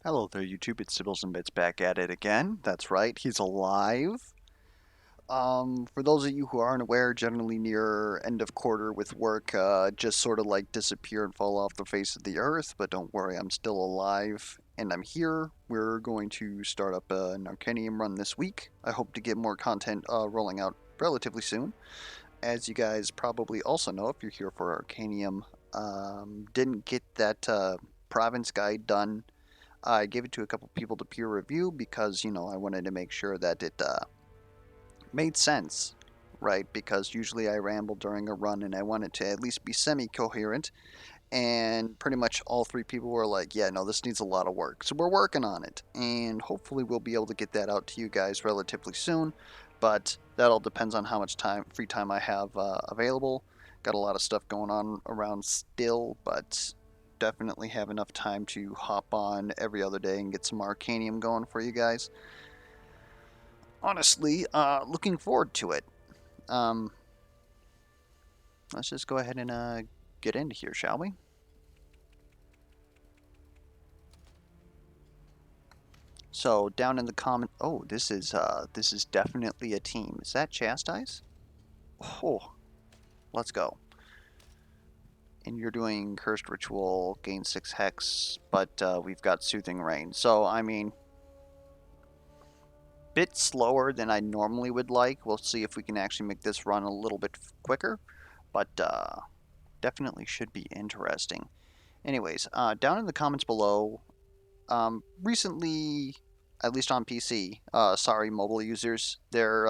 Hello there, YouTube. It's Sibbles and Bits back at it again. That's right, he's alive. For those of you who aren't aware, generally near end of quarter with work, just sort of like disappear and fall off the face of the earth. But don't worry, I'm still alive and I'm here. We're going to start up an Arcanium run this week. I hope to get more content rolling out relatively soon. As you guys probably also know, if you're here for Arcanium, didn't get that province guide done. I gave it to a couple people to peer review because, I wanted to make sure that it made sense, right? Because usually I ramble during a run and I want it to at least be semi-coherent. And pretty much all three people were like, yeah, no, this needs a lot of work. So we're working on it. And hopefully we'll be able to get that out to you guys relatively soon. But that all depends on how much free time I have available. Got a lot of stuff going on around still, but definitely have enough time to hop on every other day and get some Arcanium going for you guys. Honestly, looking forward to it. Um, let's just go ahead and get into here, shall we? So down in the comment, oh, this is definitely a team. Is that Chastise? Oh, let's go. And you're doing Cursed Ritual, gain 6 Hex, but we've got Soothing Rain. So, I mean, bit slower than I normally would like. We'll see if we can actually make this run a little bit quicker, but definitely should be interesting. Anyways, down in the comments below, recently, at least on PC, sorry mobile users, there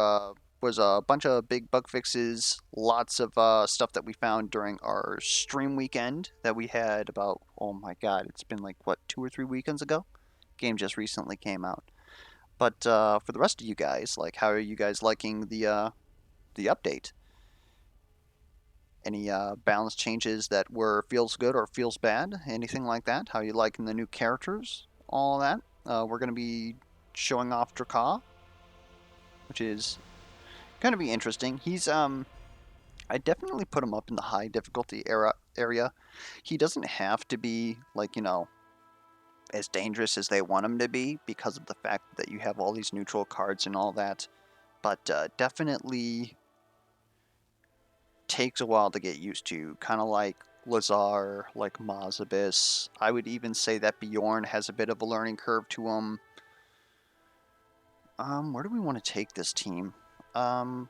was a bunch of big bug fixes, lots of stuff that we found during our stream weekend that we had about, oh my god, it's been like, what, 2 or 3 weekends ago? Game just recently came out. But for the rest of you guys, like, how are you guys liking the update? Any balance changes that were feels good or feels bad? Anything like that? How you liking the new characters? All of that. We're going to be showing off Drakkaw, which is going to be interesting. I definitely put him up in the high difficulty area. He doesn't have to be like as dangerous as they want him to be because of the fact that you have all these neutral cards and all that. But definitely takes a while to get used to, kind of like Lazar, like Mazabis. I would even say that Bjorn has a bit of a learning curve to him. Where do we want to take this team? Um,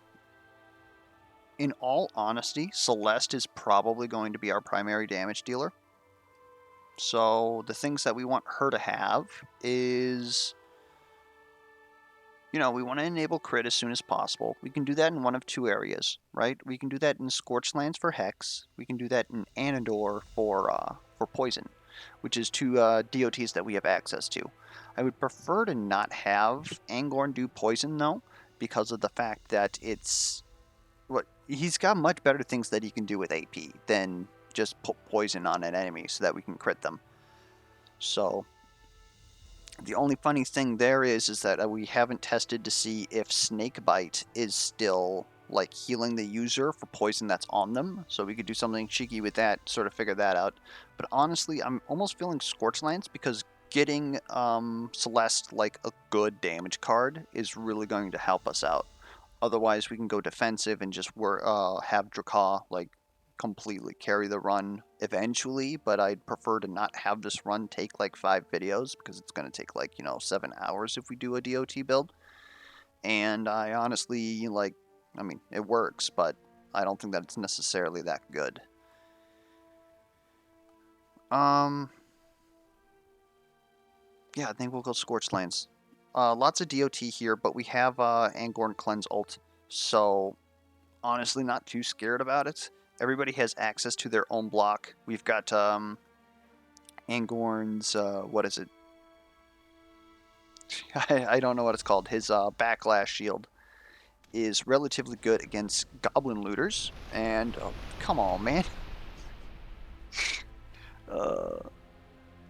in all honesty, Celeste is probably going to be our primary damage dealer. So the things that we want her to have is, we want to enable crit as soon as possible. We can do that in one of two areas, right? We can do that in Scorched Lands for Hex. We can do that in Anador for Poison, which is two DOTs that we have access to. I would prefer to not have Angorn do Poison, though, because of the fact that he's got much better things that he can do with AP than just put Poison on an enemy so that we can crit them. So the only funny thing there is that we haven't tested to see if CLICKBAIT is still like healing the user for poison that's on them. So we could do something cheeky with that, sort of figure that out. But honestly, I'm almost feeling Scorched Lands because getting Celeste like a good damage card is really going to help us out. Otherwise, we can go defensive and just have Drakkaw like completely carry the run eventually, but I'd prefer to not have this run take like 5 videos because it's going to take like, 7 hours if we do a DOT build. And I honestly, it works, but I don't think that it's necessarily that good. Yeah, I think we'll go Scorched Lands. Lots of DOT here, but we have Angorn Cleanse ult, so honestly not too scared about it. Everybody has access to their own block. We've got Angorn's, what is it? I don't know what it's called. His backlash shield is relatively good against goblin looters. And, oh, come on, man.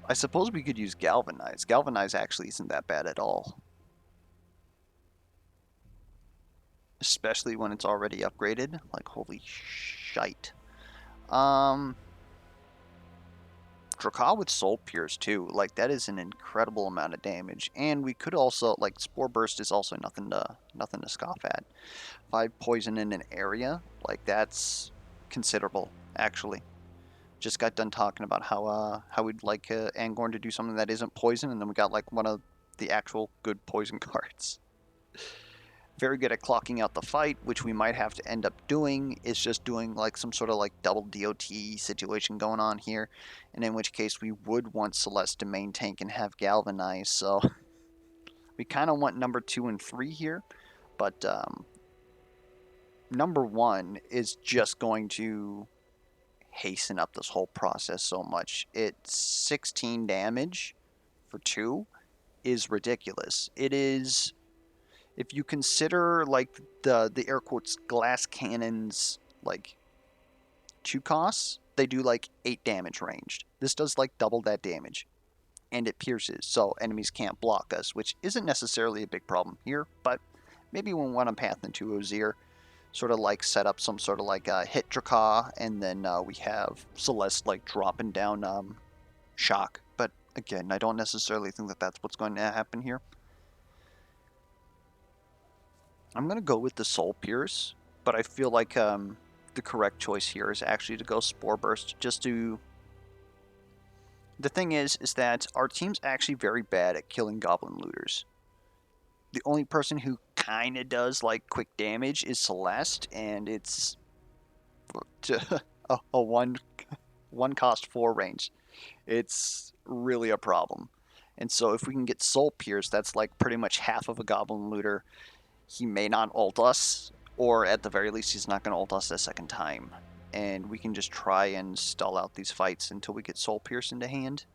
I suppose we could use Galvanize. Galvanize actually isn't that bad at all. Especially when it's already upgraded. Like, holy shite. Drakkaw with Soul Pierce too, like that is an incredible amount of damage. And we could also, like, Spore Burst is also nothing to scoff at. 5 poison in an area, like that's considerable, actually. Just got done talking about how we'd like Angorn to do something that isn't poison, and then we got like one of the actual good poison cards. Very good at clocking out the fight, which we might have to end up doing, is just doing like some sort of like double DOT situation going on here, and in which case we would want Celeste to main tank and have Galvanize, so we kind of want number 2 and 3 here, but number 1 is just going to hasten up this whole process so much. It's 16 damage for 2 is ridiculous. It is, if you consider like the air quotes glass cannons like 2 costs, they do like 8 damage ranged. This does like double that damage, and it pierces, so enemies can't block us, which isn't necessarily a big problem here, but maybe when one on path into Ozir, sort of like set up some sort of like hit Drakkaw, and then we have Celeste like dropping down shock. But again, I don't necessarily think that that's what's going to happen here. I'm going to go with the Soul Pierce, but I feel like the correct choice here is actually to go Spore Burst, just to... The thing is that our team's actually very bad at killing Goblin Looters. The only person who kind of does like quick damage is Celeste, and it's a one cost 4 range. It's really a problem. And so if we can get Soul Pierce, that's like pretty much half of a Goblin Looter. He may not ult us, or at the very least he's not going to ult us a second time. And we can just try and stall out these fights until we get Soul Pierce into hand,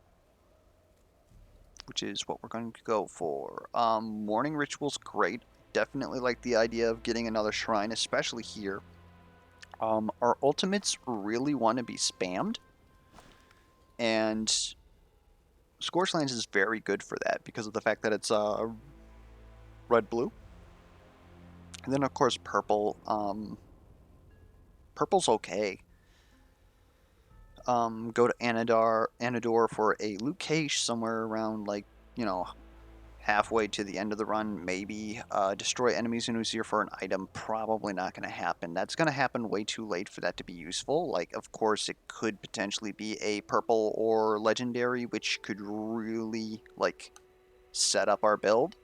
which is what we're going to go for. Morning Ritual's great. Definitely like the idea of getting another shrine, especially here. Our ultimates really want to be spammed, and Scorchlands is very good for that because of the fact that it's red-blue. And then, of course, purple. Purple's okay. Go to Anador for a loot cache somewhere around, like, you know, halfway to the end of the run, maybe. Destroy enemies in Ozir for an item, probably not going to happen. That's going to happen way too late for that to be useful. Like, of course, it could potentially be a purple or legendary, which could really, like, set up our build.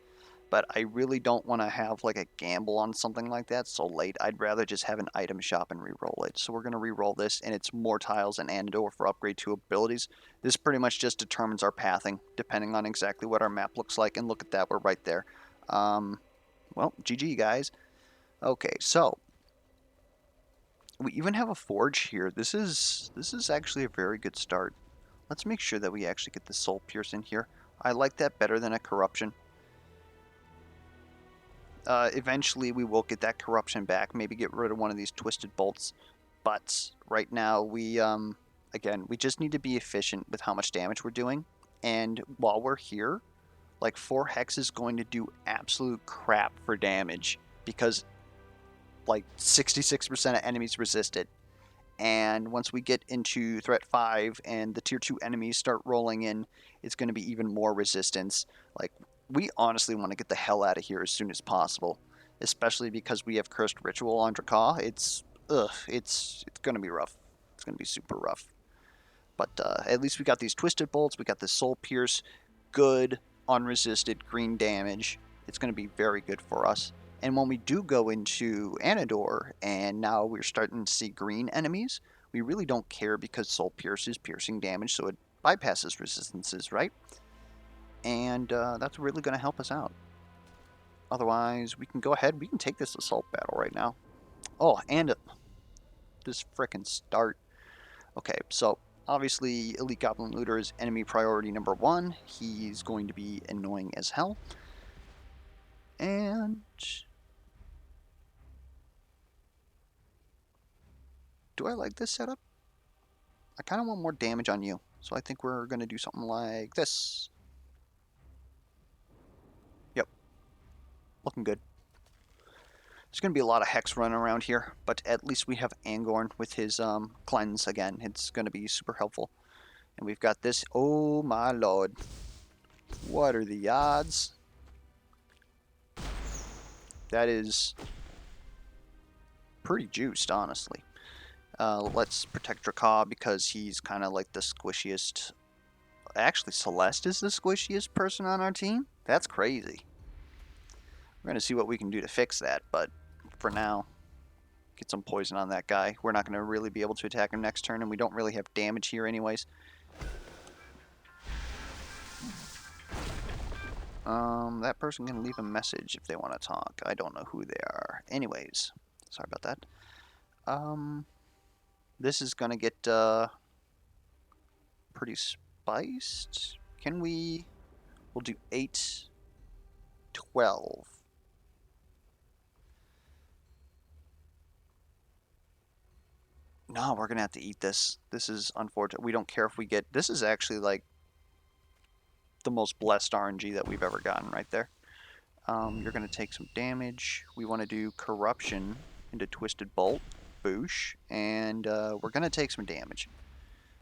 But I really don't want to have, like, a gamble on something like that so late. I'd rather just have an item shop and re-roll it. So we're going to re-roll this, and it's more tiles and Anador for upgrade 2 abilities. This pretty much just determines our pathing, depending on exactly what our map looks like. And look at that, we're right there. Well, GG, guys. Okay, so we even have a forge here. This is actually a very good start. Let's make sure that we actually get the Soul Pierce in here. I like that better than a Corruption. Eventually we will get that corruption back, maybe get rid of one of these twisted bolts, but right now we again, we just need to be efficient with how much damage we're doing. And while we're here, like 4 hex is going to do absolute crap for damage because like 66% of enemies resist it. And once we get into threat 5 and the tier 2 enemies start rolling in, it's going to be even more resistance. Like, we honestly want to get the hell out of here as soon as possible, especially because we have Cursed Ritual on Drakkaw. It's going to be rough. It's going to be super rough. But at least we got these Twisted Bolts. We got this Soul Pierce. Good, unresisted green damage. It's going to be very good for us. And when we do go into Anador, and now we're starting to see green enemies, we really don't care because Soul Pierce is piercing damage, so it bypasses resistances, right? And that's really going to help us out. Otherwise, we can go ahead. We can take this assault battle right now. Oh, and this frickin' start. Okay, so obviously Elite Goblin Looter is enemy priority number 1. He's going to be annoying as hell. And do I like this setup? I kind of want more damage on you, so I think we're going to do something like this. Yep. Looking good. There's going to be a lot of Hex running around here, but at least we have Angorn with his Cleanse again. It's going to be super helpful. And we've got this. Oh my lord. What are the odds? That is pretty juiced, honestly. Let's protect Drakkaw because he's kind of like the squishiest. Actually, Celeste is the squishiest person on our team? That's crazy. We're going to see what we can do to fix that, but for now, get some poison on that guy. We're not going to really be able to attack him next turn, and we don't really have damage here anyways. That person can leave a message if they want to talk. I don't know who they are. Anyways, sorry about that. This is going to get pretty spiced. Can we... We'll do 8, 12. No, we're going to have to eat this. This is unfortunate. We don't care if we get... This is actually like the most blessed RNG that we've ever gotten right there. You're going to take some damage. We want to do Corruption into Twisted Bolt. Boosh. And we're going to take some damage.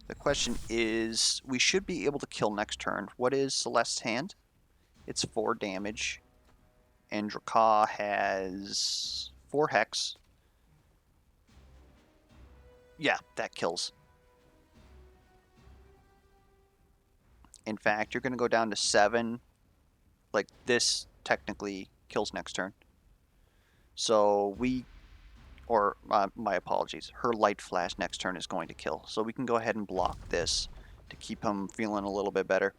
The question is, we should be able to kill next turn. What is Celeste's hand? It's 4 damage. And Drakkaw has 4 Hex. Yeah, that kills. In fact, you're going to go down to 7. Like, this technically kills next turn. So we... Or, my apologies. Her Light Flash next turn is going to kill. So we can go ahead and block this to keep him feeling a little bit better.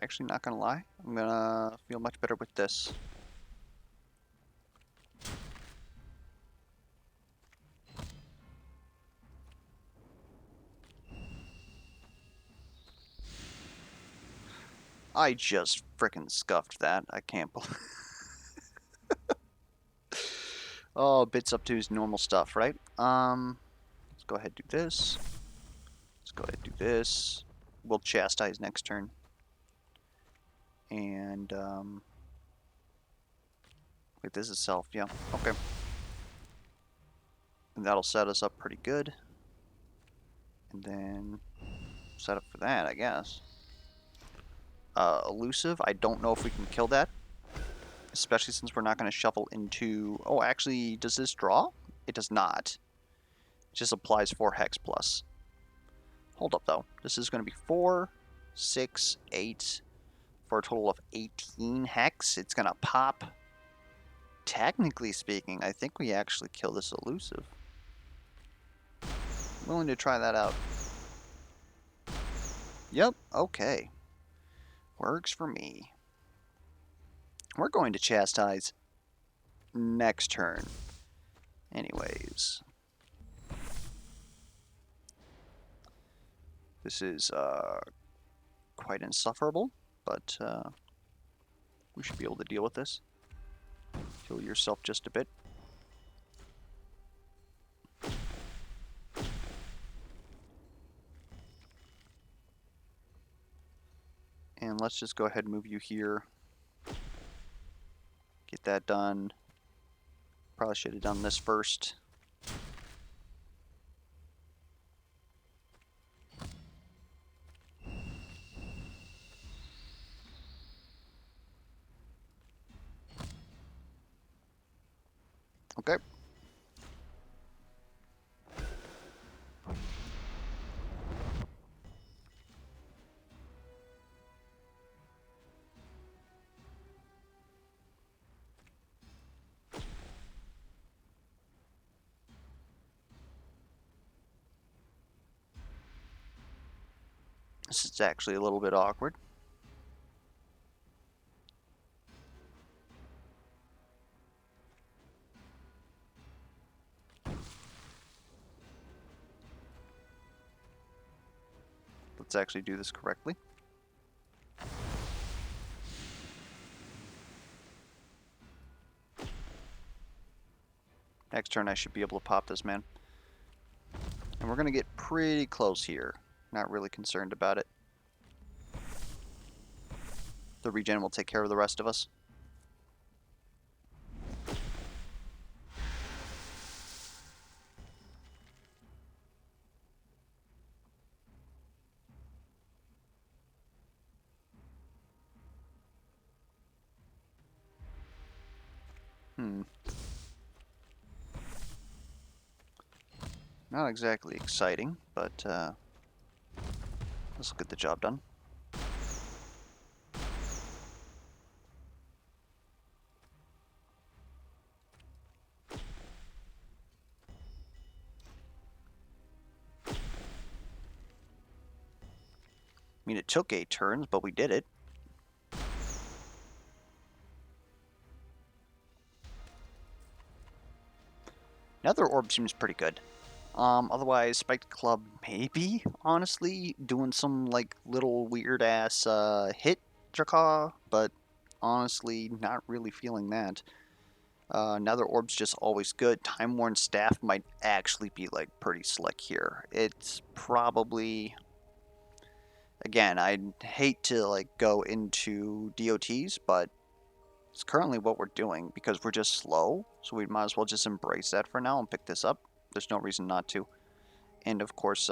Actually, not gonna lie, I'm gonna feel much better with this. I just frickin' scuffed that. I can't believe... Oh, Bit's up to his normal stuff, right? Let's go ahead and do this. Let's go ahead and do this. We'll chastise next turn. And, wait, this is self, yeah, okay. And that'll set us up pretty good. And then set up for that, I guess. Elusive, I don't know if we can kill that. Especially since we're not going to shuffle into... Oh, actually, does this draw? It does not. It just applies 4 Hex plus. Hold up, though. This is going to be 4, 6, 8, for a total of 18 Hex. It's going to pop. Technically speaking, I think we actually kill this elusive. Willing to try that out. Yep, okay. Works for me. We're going to chastise next turn. Anyways. This is quite insufferable, but we should be able to deal with this. Heal yourself just a bit. And let's just go ahead and move you here. Get that done. Probably should have done this first. Okay. This is actually a little bit awkward. Let's actually do this correctly. Next turn I should be able to pop this man. And we're going to get pretty close here. Not really concerned about it. The regen will take care of the rest of us. Not exactly exciting, but this will get the job done. I mean, it took 8 turns, but we did it. Nether Orb seems pretty good. Otherwise, Spiked Club maybe, honestly, doing some like little weird ass hit Drakkaw, but honestly, not really feeling that. Nether Orb's just always good. Time Worn Staff might actually be like pretty slick here. It's probably, again, I'd hate to like go into DOTs, but it's currently what we're doing because we're just slow, so we might as well just embrace that for now and pick this up. There's no reason not to. And of course,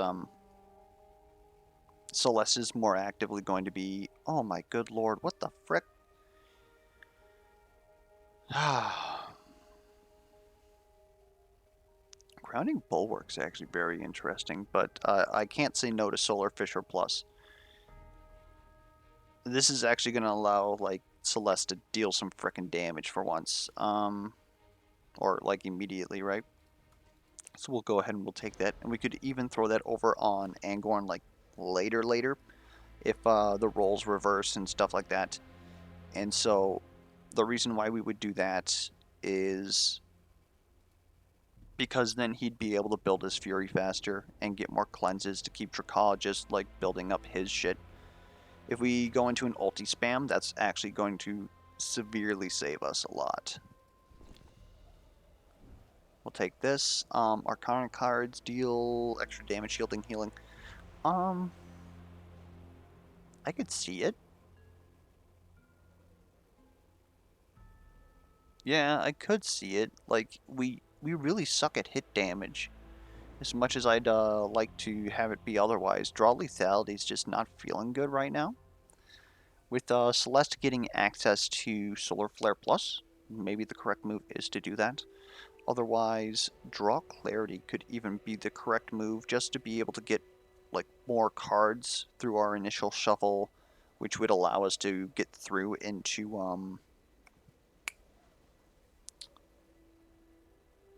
Celeste is more actively going to be... Oh my good lord, what the frick? Grounding Bulwark's actually very interesting, but I can't say no to Solar Fisher Plus. This is actually going to allow, like, Celeste to deal some frickin' damage for once. Or, like, immediately, right? So we'll go ahead and we'll take that. And we could even throw that over on Angorn, like, later. If the roles reverse and stuff like that. And so the reason why we would do that is because then he'd be able to build his Fury faster and get more cleanses to keep Drakkaw just like building up his shit. If we go into an ulti spam, that's actually going to severely save us a lot. We'll take this. Arcana cards deal extra damage, shielding, healing. I could see it. Yeah, I could see it. Like, we really suck at hit damage. As much as I'd like to have it be otherwise. Draw lethality is just not feeling good right now. With Celeste getting access to Solar Flare Plus, maybe the correct move is to do that. Otherwise, Draw Clarity could even be the correct move just to be able to get like more cards through our initial shuffle, which would allow us to get through into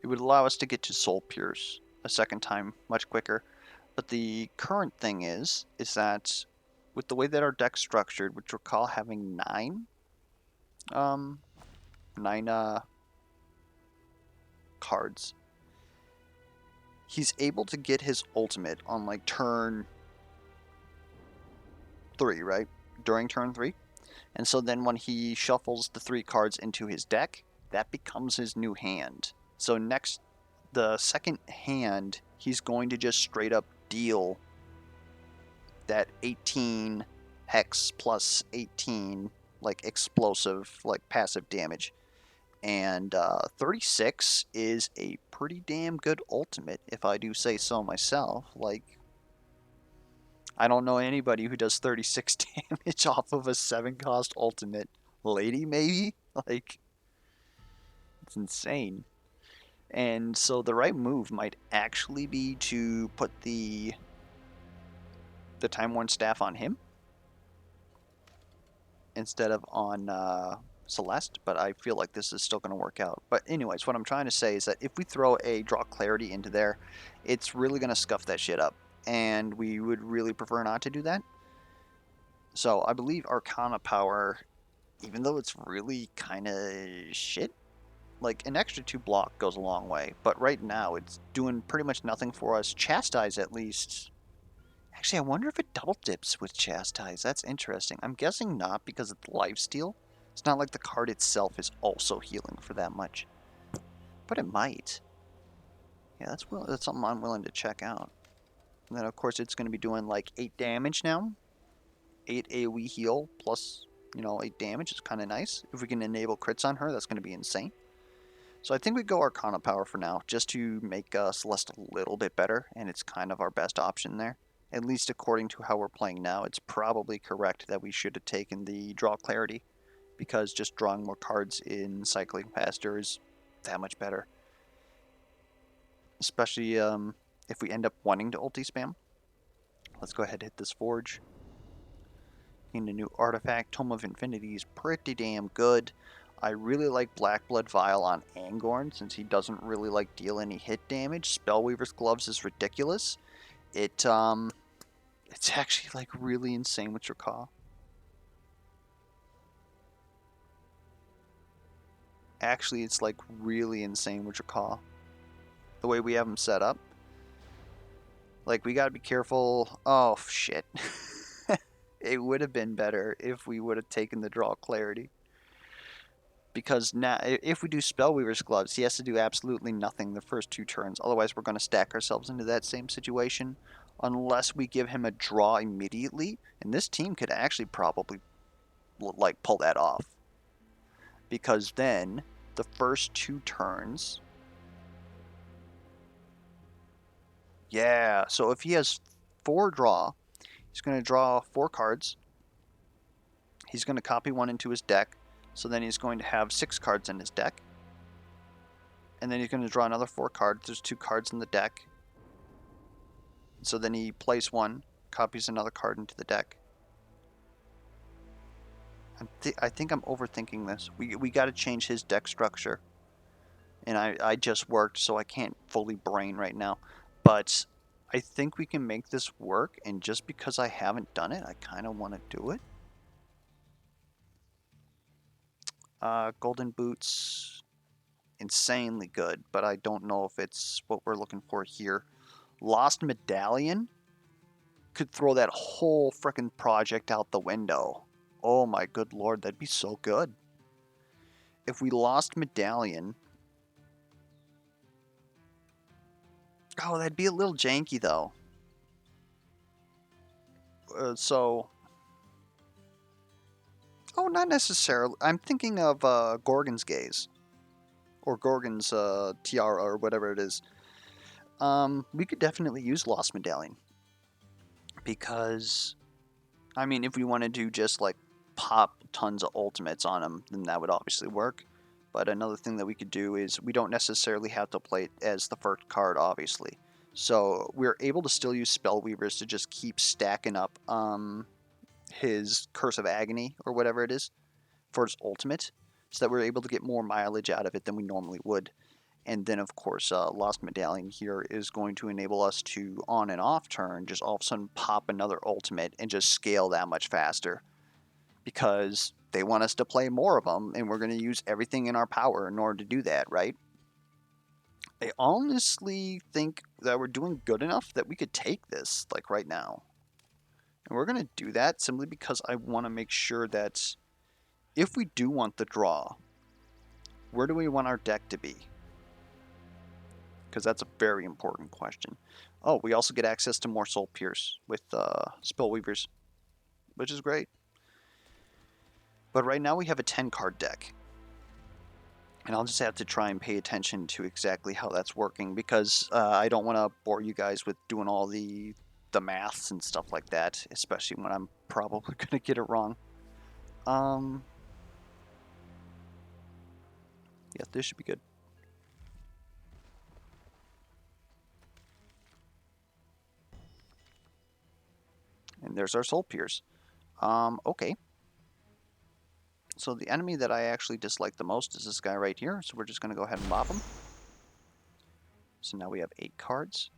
it would allow us to get to Soul Pierce a second time much quicker. But the current thing is that with the way that our deck's structured, which recall having 9 cards, he's able to get his ultimate on like turn 3, right? During turn 3. And so then when he shuffles the 3 cards into his deck, that becomes his new hand. So next, the second hand, he's going to just straight up deal that 18 hex plus 18 like explosive like passive damage. And 36 is a pretty damn good ultimate, if I do say so myself. Like, I don't know anybody who does 36 damage off of a 7-cost ultimate. Lady, maybe? Like, it's insane. And so the right move might actually be to put the Time Worn Staff on him instead of on Celeste, but I feel like this is still going to work out. But anyways, what I'm trying to say is that if we throw a Draw Clarity into there, it's really going to scuff that shit up, and we would really prefer not to do that. So I believe Arcana Power, even though it's really kind of shit, like an extra 2 block goes a long way, but right now it's doing pretty much nothing for us. Chastise, at least. Actually, I wonder if it double dips with Chastise. That's interesting. I'm guessing not because of the lifesteal. It's not like the card itself is also healing for that much. But it might. Yeah, that's something I'm willing to check out. And then, of course, it's going to be doing like 8 damage now. 8 AoE heal plus, 8 damage is kind of nice. If we can enable crits on her, that's going to be insane. So I think we go Arcana Power for now, just to make Celeste a little bit better, and it's kind of our best option there. At least according to how we're playing now, it's probably correct that we should have taken the Draw Clarity, because just drawing more cards in cycling faster is that much better. Especially if we end up wanting to ulti spam. Let's go ahead and hit this Forge. In a new artifact, Tome of Infinity is pretty damn good. I really like Blackblood Vial on Angorn since he doesn't really like deal any hit damage. Spellweaver's Gloves is ridiculous. It's actually like really insane with Drakkaw. Actually, it's like really insane with Drakkaw. The way we have him set up. Like, we gotta be careful. Oh, shit. It would have been better if we would have taken the Draw Clarity. Because now, if we do Spellweaver's Gloves, he has to do absolutely nothing the first 2 turns. Otherwise, we're going to stack ourselves into that same situation. Unless we give him a draw immediately. And this team could actually probably, like, pull that off. Because then, the first 2 turns... Yeah, so if he has 4 draw, he's going to draw 4 cards. He's going to copy 1 into his deck. So then he's going to have 6 cards in his deck. And then he's going to draw another 4 cards. There's 2 cards in the deck. So then he plays 1, copies another card into the deck. I think I'm overthinking this. We got to change his deck structure. And I just worked, so I can't fully brain right now. But I think we can make this work, and just because I haven't done it, I kind of want to do it. Golden Boots, insanely good, but I don't know if it's what we're looking for here. Lost Medallion could throw that whole frickin' project out the window. Oh my good lord, that'd be so good. If we lost Medallion... Oh, that'd be a little janky, though. So... Oh, not necessarily. I'm thinking of Gorgon's Gaze. Or Gorgon's Tiara, or whatever it is. We could definitely use Lost Medallion. Because... I mean, if we want to do just, like, pop tons of ultimates on him, then that would obviously work. But another thing that we could do is we don't necessarily have to play it as the first card, obviously. So we're able to still use Spellweavers to just keep stacking up his Curse of Agony, or whatever it is, for his ultimate, so that we're able to get more mileage out of it than we normally would. And then, of course, Lost Medallion here is going to enable us to, on and off turn, just all of a sudden pop another ultimate and just scale that much faster. Because they want us to play more of them, and we're going to use everything in our power in order to do that, right? I honestly think that we're doing good enough that we could take this, like, right now. And we're going to do that simply because I want to make sure that if we do want the draw, where do we want our deck to be? Because that's a very important question. Oh, we also get access to more Soul Pierce with Spellweavers, which is great. But right now we have a 10-card deck. And I'll just have to try and pay attention to exactly how that's working, because I don't want to bore you guys with doing all the maths and stuff like that, especially when I'm probably going to get it wrong. Yeah, this should be good. And there's our Soul Pierce. Okay. So the enemy that I actually dislike the most is this guy right here, so we're just going to go ahead and mop him. So now we have 8 cards.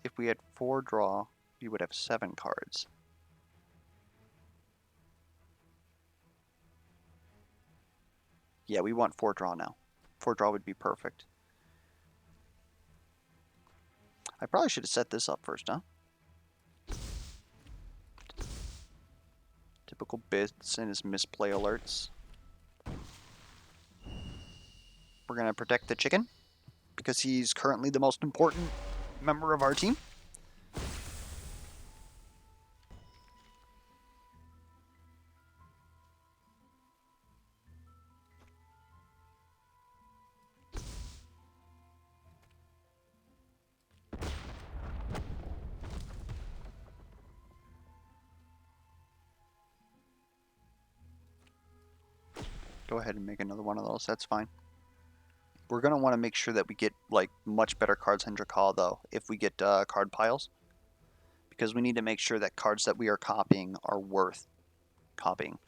If we had 4 draw, we would have 7 cards. Yeah, we want 4 draw now. 4 draw would be perfect. I probably should have set this up first, huh? Typical bits and his misplay alerts. We're going to protect the chicken because he's currently the most important member of our team. Go ahead and make another one of those. That's fine. We're going to want to make sure that we get like much better cards in Drakkaw though if we get card piles. Because we need to make sure that cards that we are copying are worth copying.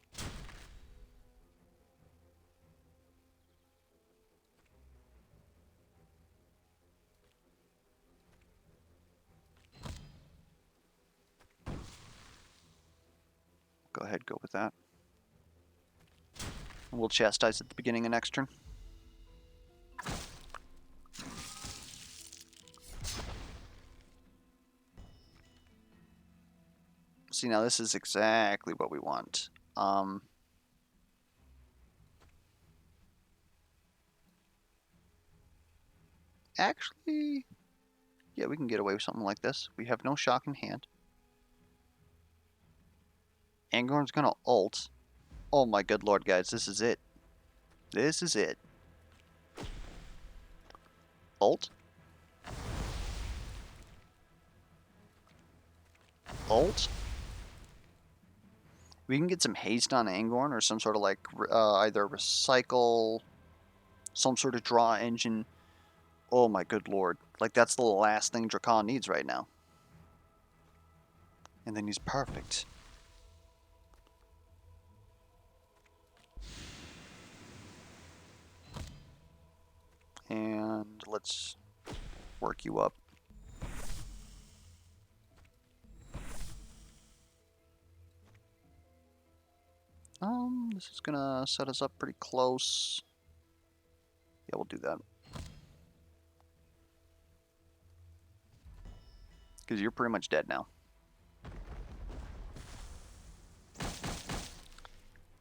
Go ahead, go with that. And we'll chastise at the beginning of next turn. See, now this is exactly what we want. Actually, yeah, we can get away with something like this. We have no shock in hand. Angorn's gonna ult. Oh my good lord, guys, this is it. This is it. Ult. Ult. We can get some haste on Angorn or some sort of like either recycle, some sort of draw engine. Oh my good lord. Like that's the last thing Drakkaw needs right now. And then he's perfect. And let's work you up. This is gonna set us up pretty close. Yeah, we'll do that. Because you're pretty much dead now.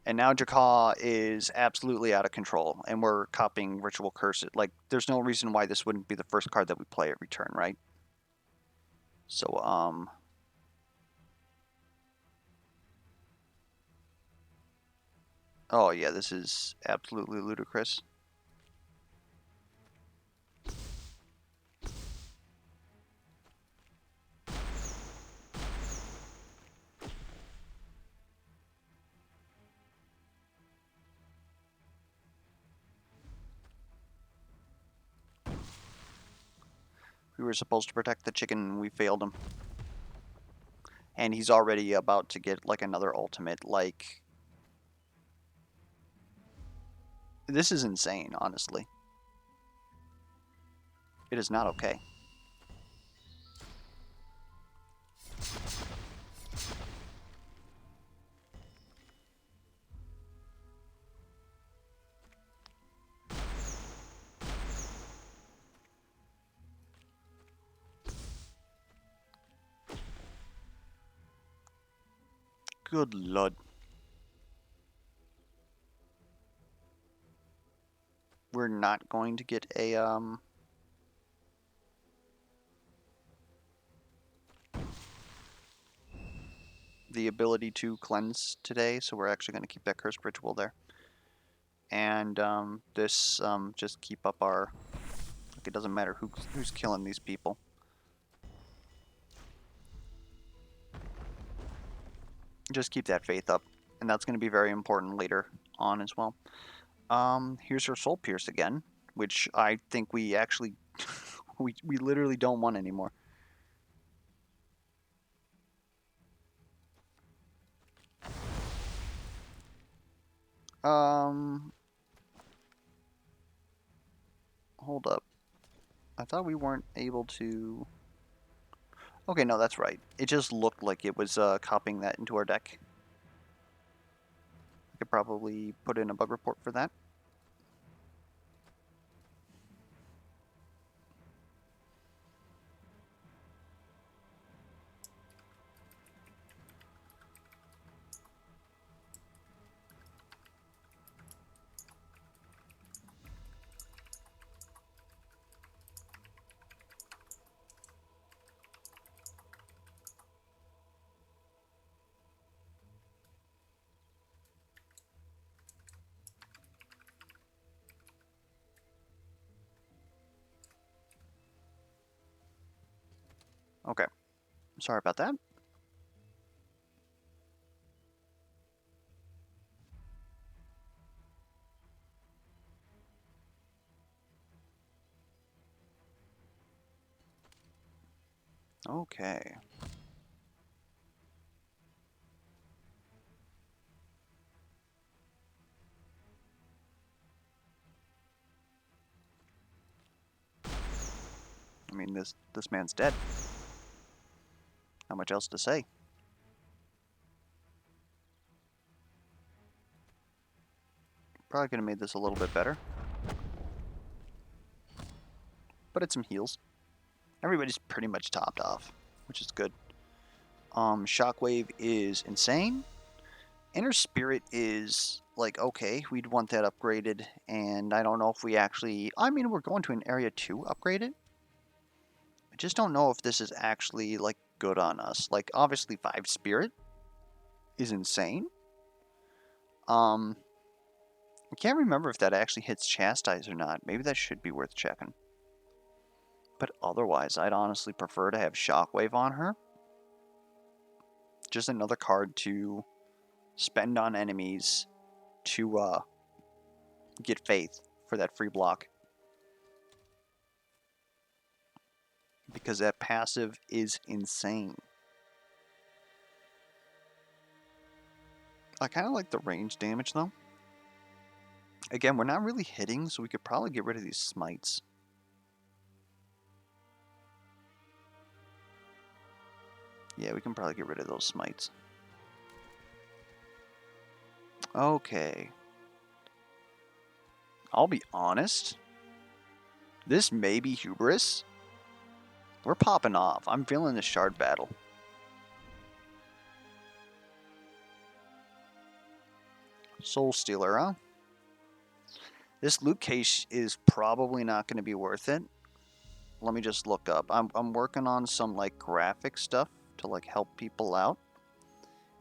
And now Drakkaw is absolutely out of control, and we're copying Ritual Curse. Like, there's no reason why this wouldn't be the first card that we play at return, right? So, oh yeah, this is absolutely ludicrous. We were supposed to protect the chicken, and we failed him. And he's already about to get, like, another ultimate, like... This is insane, honestly. It is not okay. Good lord. We're not going to get a, the ability to cleanse today, so we're actually going to keep that Cursed Ritual there. And, this, just keep up our... Like, it doesn't matter who's killing these people. Just keep that faith up. And that's going to be very important later on as well. Here's her Soul Pierce again, which I think we actually... we literally don't want anymore. Hold up. I thought we weren't able to... Okay, no, that's right. It just looked like it was copying that into our deck. I could probably put in a bug report for that. Okay. Sorry about that. Okay. I mean, this man's dead. Not much else to say. Probably could have made this a little bit better. But it's some heals. Everybody's pretty much topped off, which is good. Shockwave is insane. Inner Spirit is, like, okay, we'd want that upgraded, and I don't know if we actually... I mean, we're going to an Area 2 upgraded. I just don't know if this is actually, like, good on us. Like, obviously 5 Spirit is insane. I can't remember if that actually hits Chastise or not. Maybe that should be worth checking. But otherwise, I'd honestly prefer to have Shockwave on her. Just another card to spend on enemies to get Faith for that free block. Because that passive is insane. I kind of like the range damage, though. Again, we're not really hitting, so we could probably get rid of these smites. Yeah, we can probably get rid of those smites. Okay. I'll be honest. This may be hubris. We're popping off. I'm feeling the shard battle. Soul Stealer, huh? This loot case is probably not going to be worth it. Let me just look up. I'm working on some, like, graphic stuff to, like, help people out.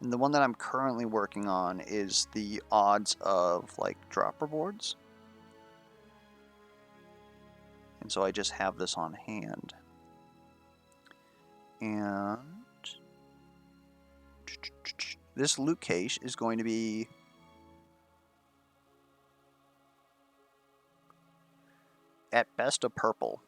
And the one that I'm currently working on is the odds of, like, drop rewards. And so I just have this on hand. And this loot case is going to be at best a purple.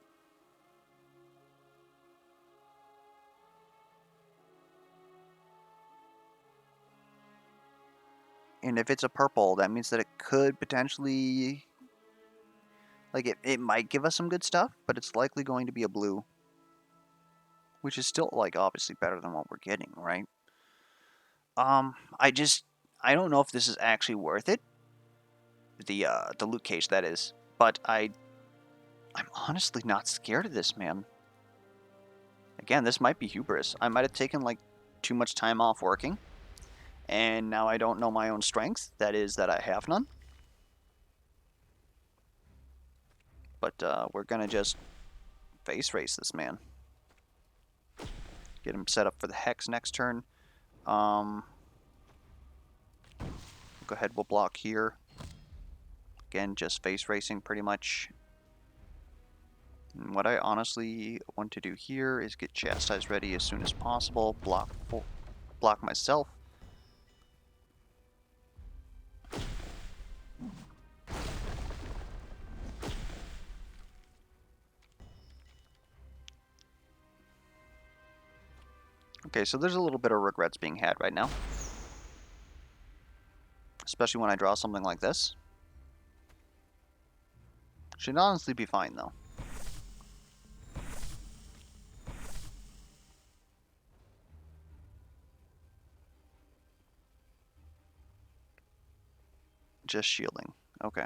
And if it's a purple, that means that it could potentially... Like, it might give us some good stuff, but it's likely going to be a blue. Which is still, like, obviously better than what we're getting, right? I don't know if this is actually worth it. The loot case, that is. But I'm honestly not scared of this, man. Again, this might be hubris. I might have taken, like, too much time off working. And now I don't know my own strength. That is that I have none. But we're going to just face race this man. Get him set up for the Hex next turn. Go ahead, we'll block here. Again, just face racing pretty much. And what I honestly want to do here is get Chastise ready as soon as possible. Block myself. Okay, so there's a little bit of regrets being had right now. Especially when I draw something like this. Should honestly be fine, though. Just shielding. Okay.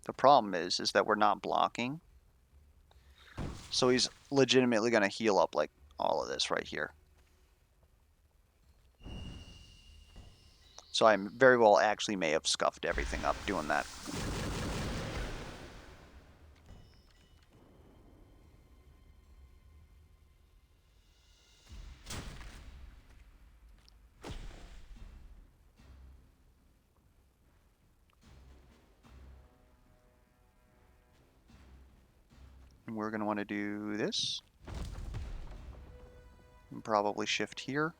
The problem is that we're not blocking. So he's legitimately going to heal up, like, all of this right here. So I very well actually may have scuffed everything up doing that. And we're going to want to do this. And probably shift here.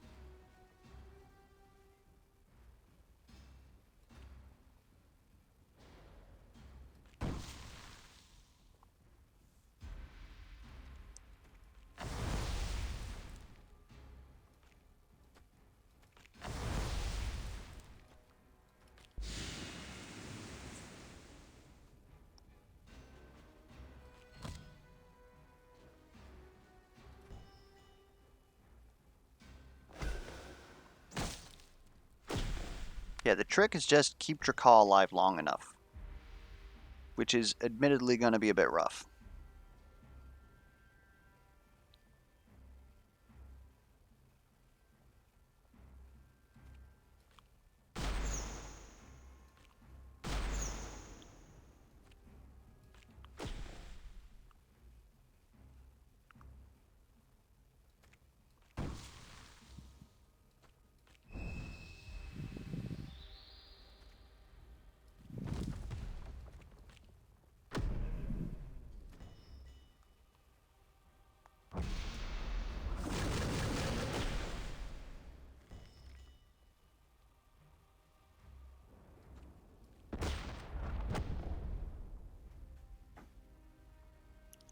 Yeah, the trick is just keep Drakkaw alive long enough, which is admittedly going to be a bit rough.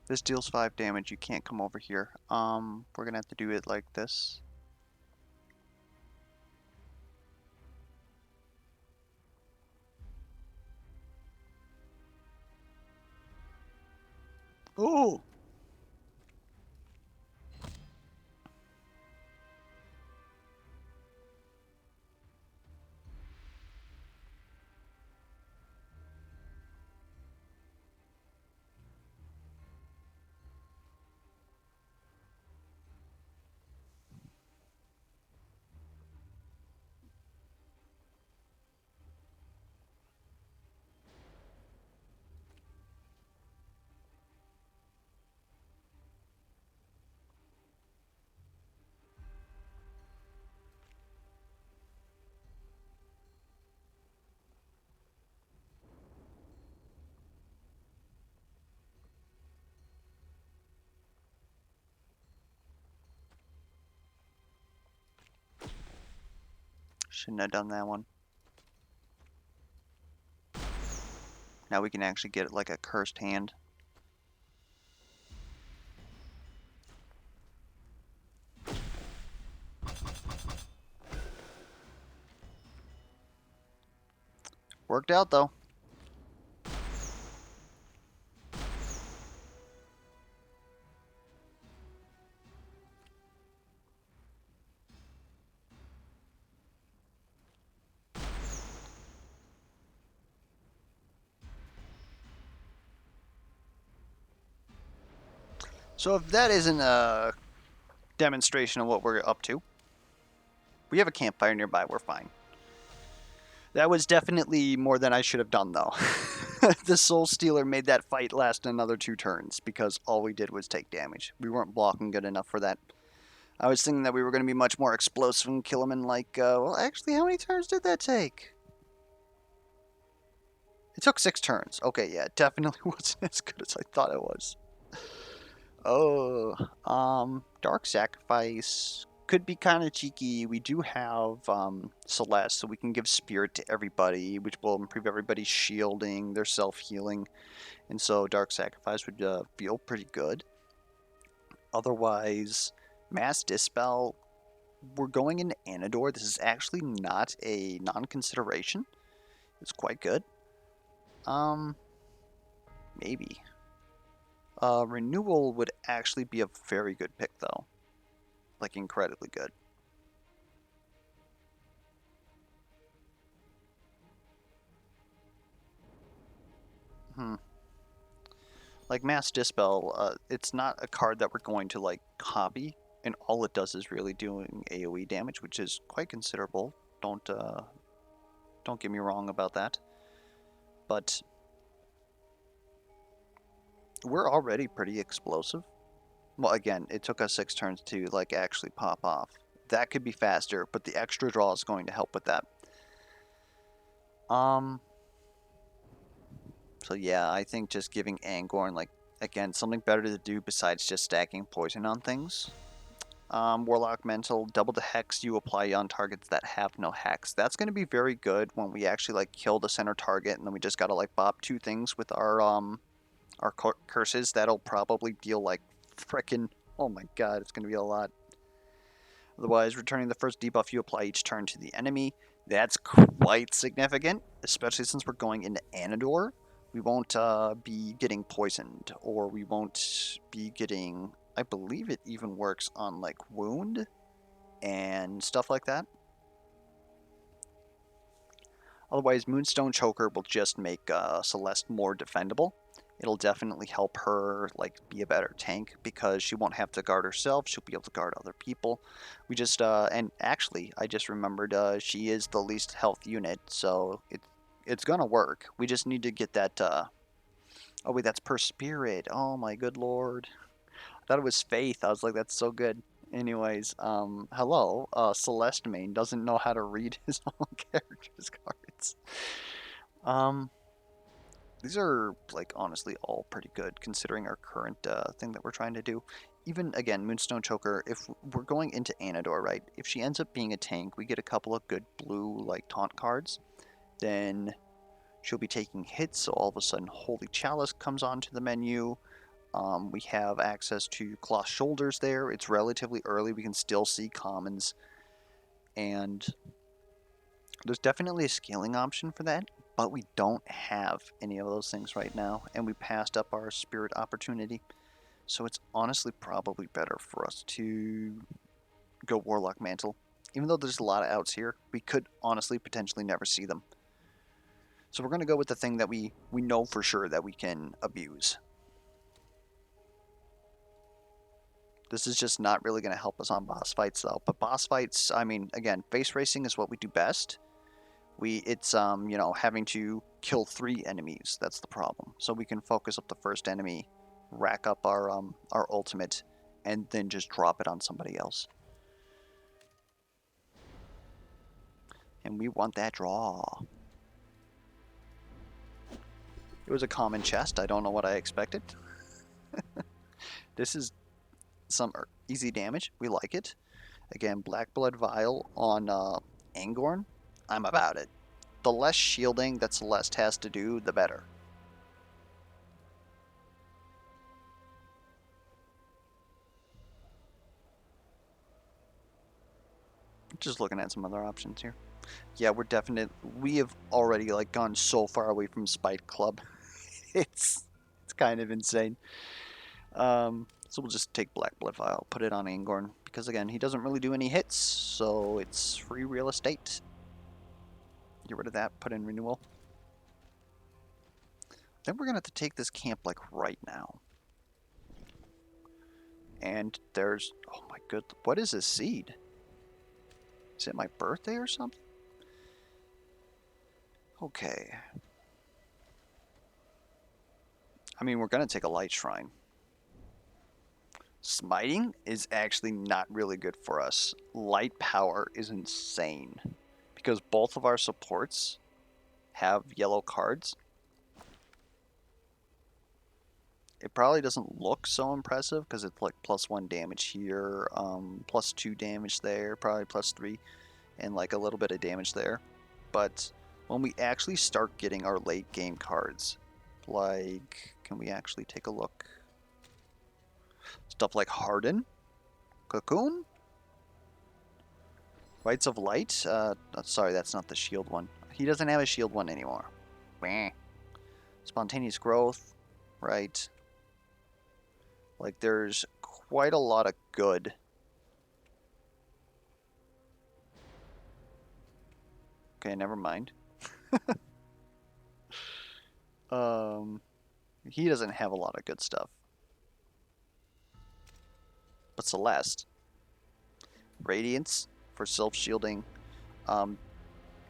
This deals 5 damage. You can't come over here. We're gonna have to do it like this. Oh! Shouldn't have done that one. Now we can actually get it like a cursed hand. Worked out though. So if that isn't a demonstration of what we're up to, we have a campfire nearby, we're fine. That was definitely more than I should have done though. The Soul Stealer made that fight last another 2 turns because all we did was take damage. We weren't blocking good enough for that. I was thinking that we were going to be much more explosive and kill him in like, well actually how many turns did that take? It took 6 turns. Okay, yeah, it definitely wasn't as good as I thought it was. Oh, Dark Sacrifice could be kind of cheeky. We do have Celeste, so we can give Spirit to everybody, which will improve everybody's shielding, their self-healing, and so Dark Sacrifice would feel pretty good. Otherwise, Mass Dispel, we're going into Anador. This is actually not a non-consideration. It's quite good. Maybe. Renewal would actually be a very good pick, though. Like, incredibly good. Like, Mass Dispel, it's not a card that we're going to, like, copy, and all it does is really doing AoE damage, which is quite considerable. Don't get me wrong about that. But we're already pretty explosive. Well, again, it took us 6 turns to, like, actually pop off. That could be faster, but the extra draw is going to help with that. So yeah, I think just giving Angorn, like, Again, something better to do besides just stacking poison on things. Warlock Mental, double the hex you apply on targets that have no hex. That's going to be very good when we actually like kill the center target, and then we just gotta like bop 2 things with our curses. That'll probably deal like frickin', oh my god, it's going to be a lot. Otherwise, returning the first debuff you apply each turn to the enemy. That's quite significant, especially since we're going into Anador. We won't be getting poisoned, or we won't be getting... I believe it even works on, like, wound and stuff like that. Otherwise, Moonstone Choker will just make Celeste more defendable. It'll definitely help her like be a better tank because she won't have to guard herself. She'll be able to guard other people. We just and actually, I just remembered she is the least health unit, so it's gonna work. We just need to get that. Oh wait, that's per spirit. Oh my good lord! I thought it was faith. I was like, that's so good. Anyways, hello. Celeste main doesn't know how to read his own character's cards. These are, like, honestly all pretty good considering our current thing that we're trying to do. Even, again, Moonstone Choker, if we're going into Anador, right, if she ends up being a tank, we get a couple of good blue, like, taunt cards, then she'll be taking hits, so all of a sudden Holy Chalice comes onto the menu. We have access to Cloth Shoulders there. It's relatively early. We can still see commons, and there's definitely a scaling option for that, but we don't have any of those things right now, and we passed up our spirit opportunity. So it's honestly probably better for us to go Warlock Mantle. Even though there's a lot of outs here, we could honestly potentially never see them. So we're going to go with the thing that we know for sure that we can abuse. This is just not really going to help us on boss fights though. But boss fights, I mean, again, face racing is what we do best. It's you know, having to kill 3 enemies. That's the problem. So we can focus up the first enemy, rack up our ultimate, and then just drop it on somebody else. And we want that draw. It was a common chest. I don't know what I expected. This is some easy damage. We like it. Again, Black Blood Vial on Angorn. I'm about it. The less shielding that Celeste has to do, the better. Just looking at some other options here. Yeah, we have already like gone so far away from Spite Club. it's kind of insane. So we'll just take Black Blood Vial, put it on Angorn, because again, he doesn't really do any hits, so it's free real estate. Get rid of that, put in Renewal. Then we're gonna have to take this camp like right now. And there's, oh my good, what is this seed? Is it my birthday or something? Okay. I mean, we're gonna take a Light Shrine. Smiting is actually not really good for us. Light Power is insane. Because both of our supports have yellow cards. It probably doesn't look so impressive because it's like +1 damage here, +2 damage there, probably +3, and like a little bit of damage there. But when we actually start getting our late game cards, like, can we actually take a look? Stuff like Harden, Cocoon, Rites of Light. Sorry, that's not the shield one. He doesn't have a shield one anymore. Meh. Spontaneous Growth, right? Like, there's quite a lot of good. Okay, never mind. He doesn't have a lot of good stuff. But Celeste. Radiance for self-shielding.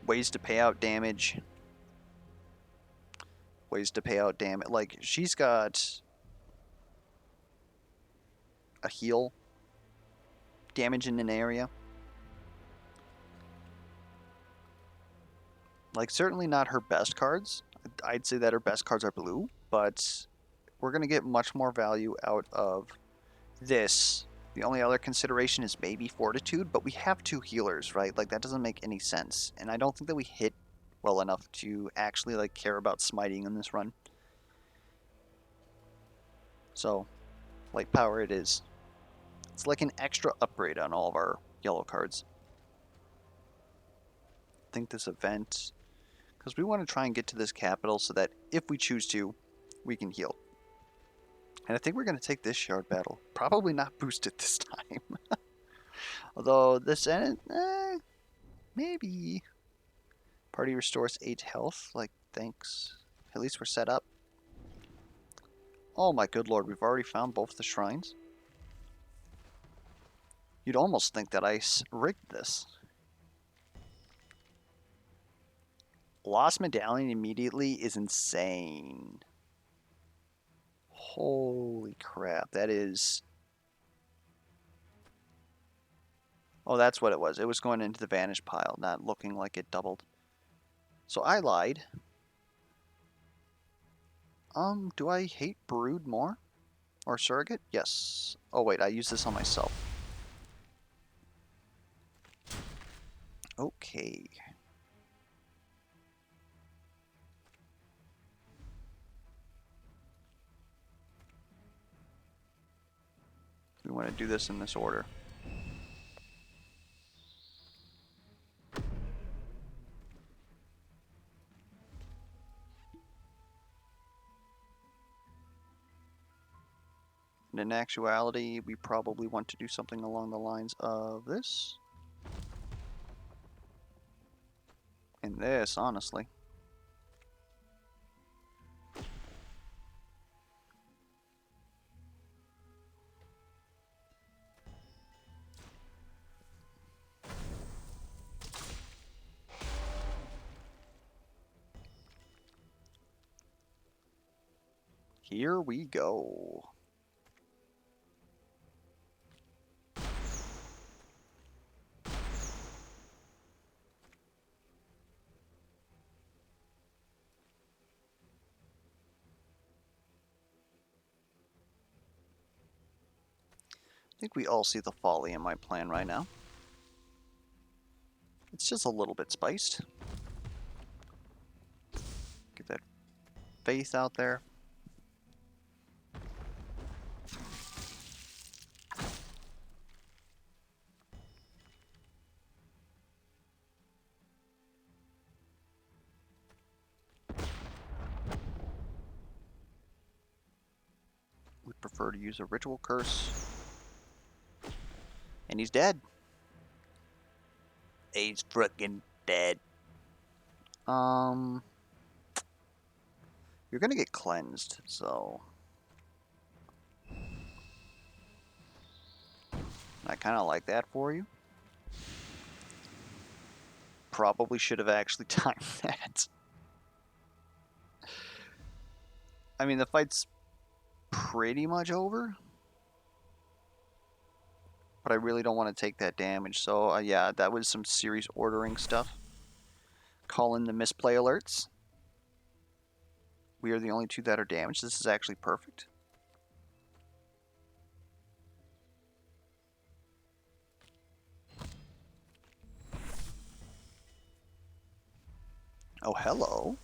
Ways to pay out damage. Ways to pay out damage. Like, she's got a heal. Damage in an area. Like, certainly not her best cards. I'd say that her best cards are blue, but we're going to get much more value out of this. The only other consideration is maybe Fortitude, but we have 2 healers, right? Like, that doesn't make any sense. And I don't think that we hit well enough to actually, like, care about smiting in this run. So, light power it is. It's like an extra upgrade on all of our yellow cards. I think this event, because we want to try and get to this capital so that if we choose to, we can heal. And I think we're going to take this shard battle. Probably not boosted this time. Although this end, maybe. Party restores 8 health. Like, thanks. At least we're set up. Oh my good lord, we've already found both the shrines. You'd almost think that I rigged this. Lost medallion immediately is insane. Holy crap, that is... Oh, that's what it was. It was going into the vanish pile, not looking like it doubled. So I lied. Do I hate Brood more? Or Surrogate? Yes. Oh wait, I use this on myself. Okay. We want to do this in this order. And in actuality, we probably want to do something along the lines of this. And this, honestly. Here we go. I think we all see the folly in my plan right now. It's just a little bit spiced. Get that faith out there. We prefer to use a ritual curse. And he's dead. He's frickin' dead. You're gonna get cleansed, so... I kinda like that for you. Probably should have actually timed that. I mean, the fight's pretty much over. But I really don't want to take that damage, so yeah, that was some series ordering stuff. Call in the misplay alerts. We are the only 2 that are damaged. This is actually perfect. Oh, hello.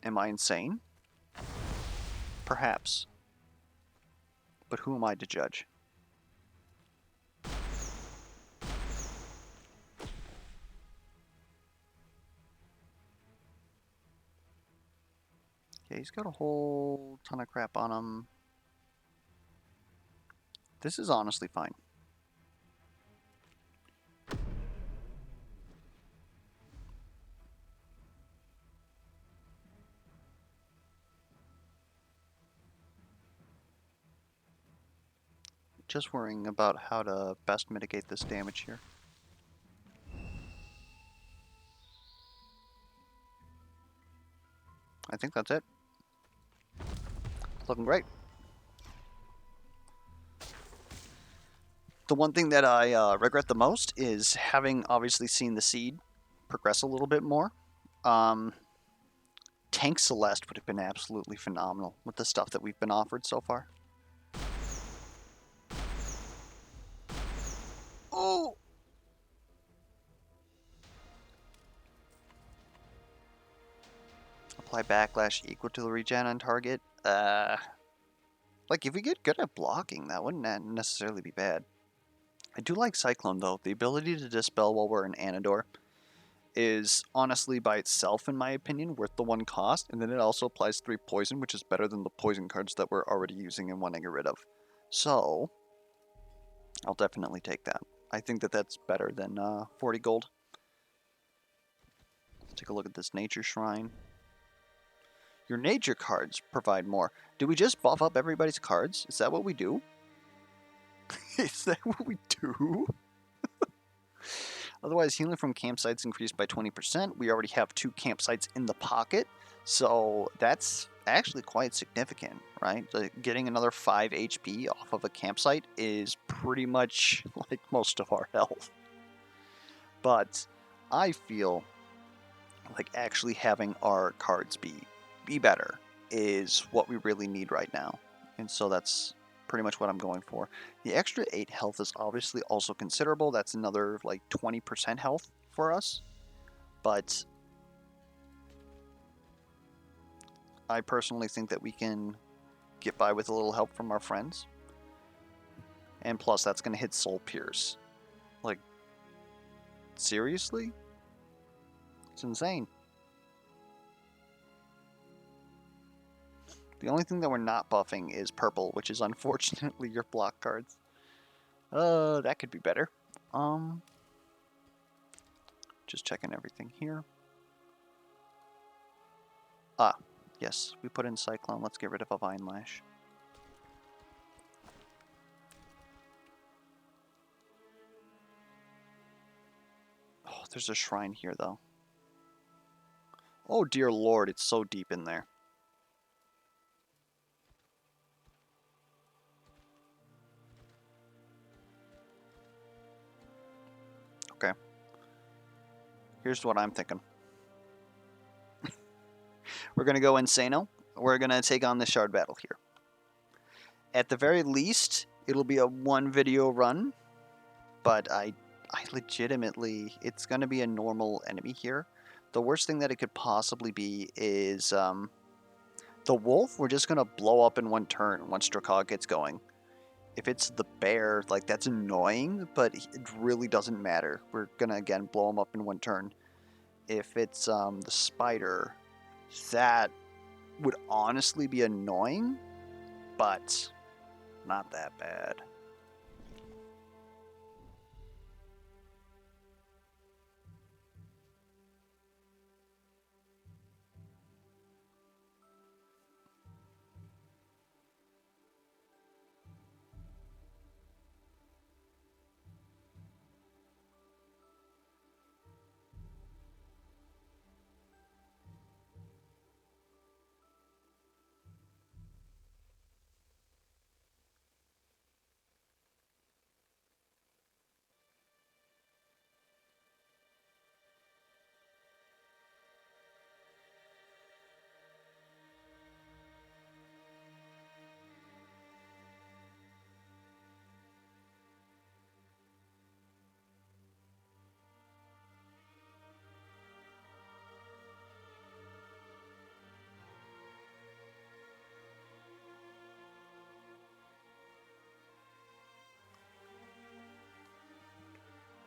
Am I insane? Perhaps. But who am I to judge? Okay, he's got a whole ton of crap on him. This is honestly fine. Just worrying about how to best mitigate this damage here. I think that's it. It's looking great. The one thing that I regret the most is having obviously seen the seed progress a little bit more. Um, Tank Celeste would have been absolutely phenomenal with the stuff that we've been offered so far. Oh! Apply backlash equal to the regen on target. Like, if we get good at blocking, that wouldn't necessarily be bad. I do like Cyclone, though. The ability to dispel while we're in Anador is honestly, by itself, in my opinion, worth the 1 cost, and then it also applies 3 poison, which is better than the poison cards that we're already using and wanting to get rid of. So, I'll definitely take that. I think that that's better than 40 gold. Let's take a look at this Nature Shrine. Your nature cards provide more. Do we just buff up everybody's cards? Is that what we do? Is that what we do? Otherwise, healing from campsites increased by 20%. We already have 2 campsites in the pocket, so that's actually quite significant, right? Like, getting another 5 HP off of a campsite is pretty much like most of our health. But I feel like actually having our cards be better is what we really need right now. And so that's pretty much what I'm going for. The extra 8 health is obviously also considerable. That's another like 20% health for us. But I personally think that we can get by with a little help from our friends. And plus that's going to hit Soul Pierce. Like, seriously? It's insane. The only thing that we're not buffing is purple, which is unfortunately your block cards. That could be better. Just checking everything here. Ah, yes, we put in Cyclone. Let's get rid of a Vine Lash. Oh, there's a shrine here, though. Oh, dear lord, it's so deep in there. Okay. Here's what I'm thinking. We're going to go Insano. We're going to take on the Shard Battle here. At the very least, it'll be a 1 video run, but I legitimately, it's going to be a normal enemy here. The worst thing that it could possibly be is the wolf. We're just going to blow up in 1 turn once Drakkaw gets going. If it's the bear, like, that's annoying, but it really doesn't matter. We're going to, again, blow him up in 1 turn. If it's the spider, that would honestly be annoying, but not that bad.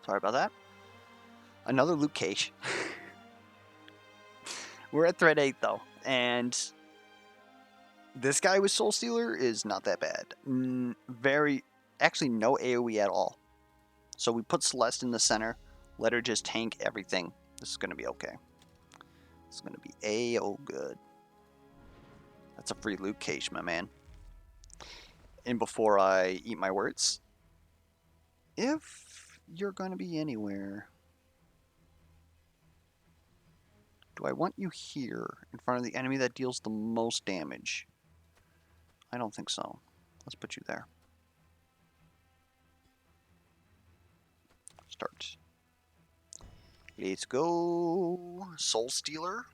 Sorry about that. Another loot cache. We're at thread 8 though, and this guy with Soul Stealer is not that bad. Actually no AoE at all. So we put Celeste in the center, let her just tank everything. This is going to be okay. It's going to be good. That's a free loot cache, my man. And before I eat my words, if you're going to be anywhere, do I want you here in front of the enemy that deals the most damage? I don't think so. Let's put you there. start. Let's go. Soul Stealer.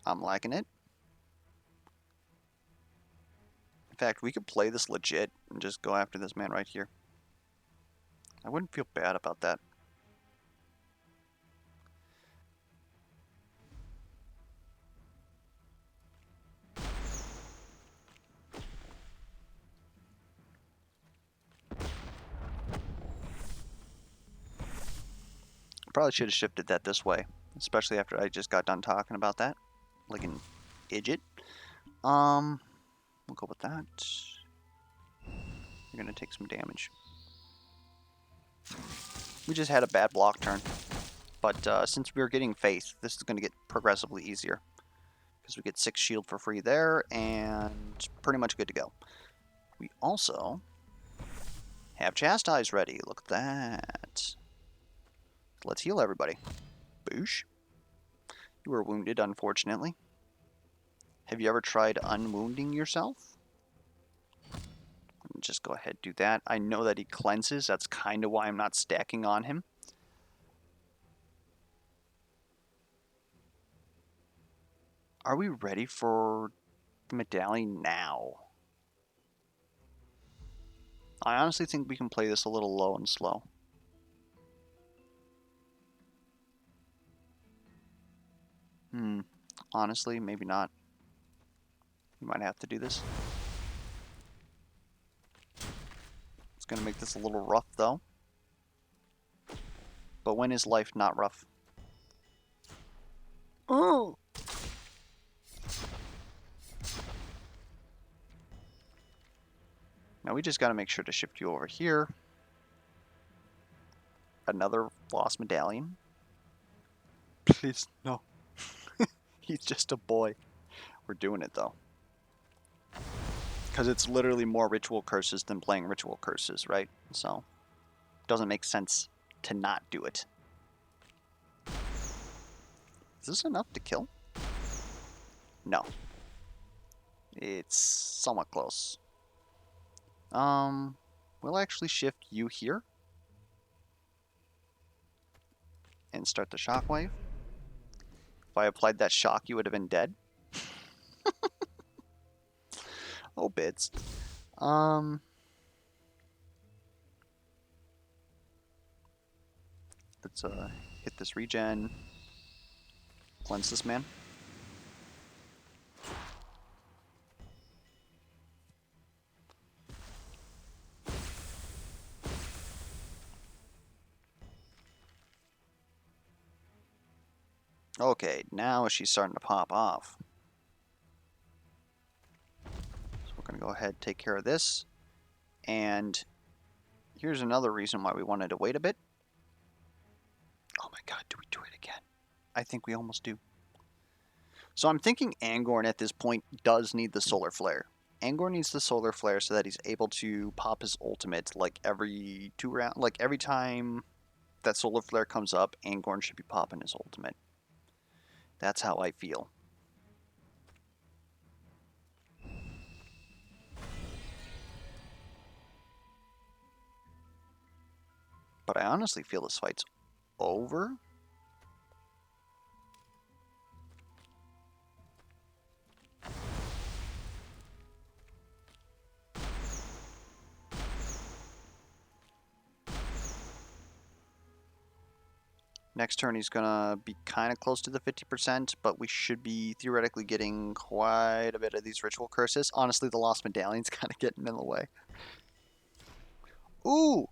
I'm liking it. In fact, we could play this legit and just go after this man right here. I wouldn't feel bad about that. Probably should have shifted that this way, especially after I just got done talking about that, like an idiot. We'll go with that. You're gonna take some damage. We just had a bad block turn, but since we were getting Faith, this is gonna get progressively easier because we get 6 shield for free there, and pretty much good to go. We also have Chastise ready. Look at that. Let's heal everybody. Boosh. You were wounded, unfortunately. Have you ever tried unwounding yourself? Just go ahead, do that. I know that he cleanses. That's kind of why I'm not stacking on him. Are we ready for the medallion now? I honestly think we can play this a little low and slow. Honestly, maybe not. We might have to do this. It's going to make this a little rough, though. But when is life not rough? Oh! Now we just got to make sure to shift you over here. Another lost medallion. Please, no. He's just a boy. We're doing it, though. Because it's literally more ritual curses than playing ritual curses, right? So, it doesn't make sense to not do it. Is this enough to kill? No. It's somewhat close. We'll actually shift you here. And start the shockwave. If I applied that shock, you would have been dead. Oh, bits. Let's hit this regen. Cleanse this man. Okay, now she's starting to pop off. So we're going to go ahead and take care of this. And here's another reason why we wanted to wait a bit. Oh my god, do we do it again? I think we almost do. So I'm thinking Angorn at this point does need the Solar Flare. Angorn needs the Solar Flare so that he's able to pop his ultimate like every 2 rounds. Like every time that Solar Flare comes up, Angorn should be popping his ultimate. That's how I feel. But I honestly feel this fight's over. Next turn he's going to be kind of close to the 50%, but we should be theoretically getting quite a bit of these ritual curses. Honestly, the Lost Medallion's kind of getting in the way. Ooh!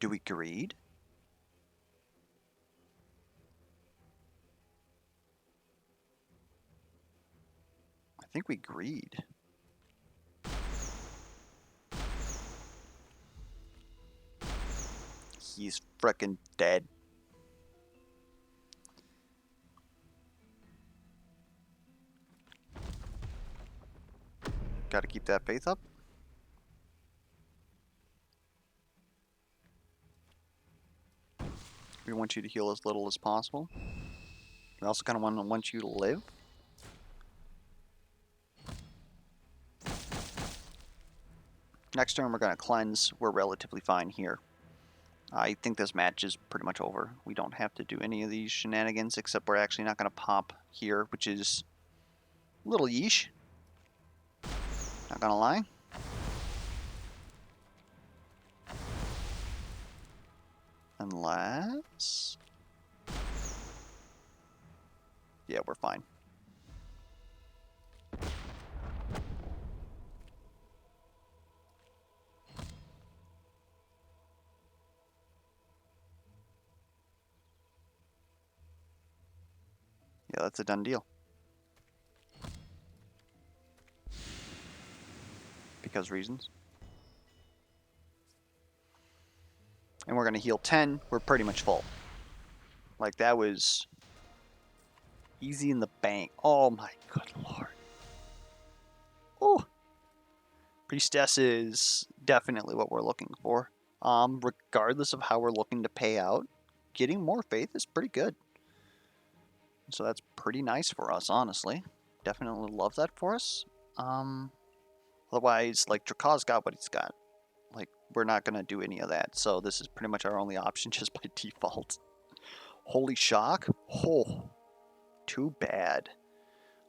Do we greed? I think we greed. He's frickin' dead. Gotta keep that faith up. We want you to heal as little as possible. We also kind of want you to live. Next turn we're going to cleanse. We're relatively fine here. I think this match is pretty much over. We don't have to do any of these shenanigans, except we're actually not going to pop here, which is a little yeesh. Not going to lie. Unless... yeah, we're fine. Yeah, that's a done deal. Because reasons. And we're going to heal 10. We're pretty much full. Like, that was easy in the bank. Oh my good lord. Oh. Priestess is definitely what we're looking for. Regardless of how we're looking to pay out, getting more faith is pretty good. So that's pretty nice for us, honestly. Definitely love that for us. Otherwise, like, Drakkaw's got what he's got. Like, we're not going to do any of that. So this is pretty much our only option just by default. Holy shock? Oh, too bad.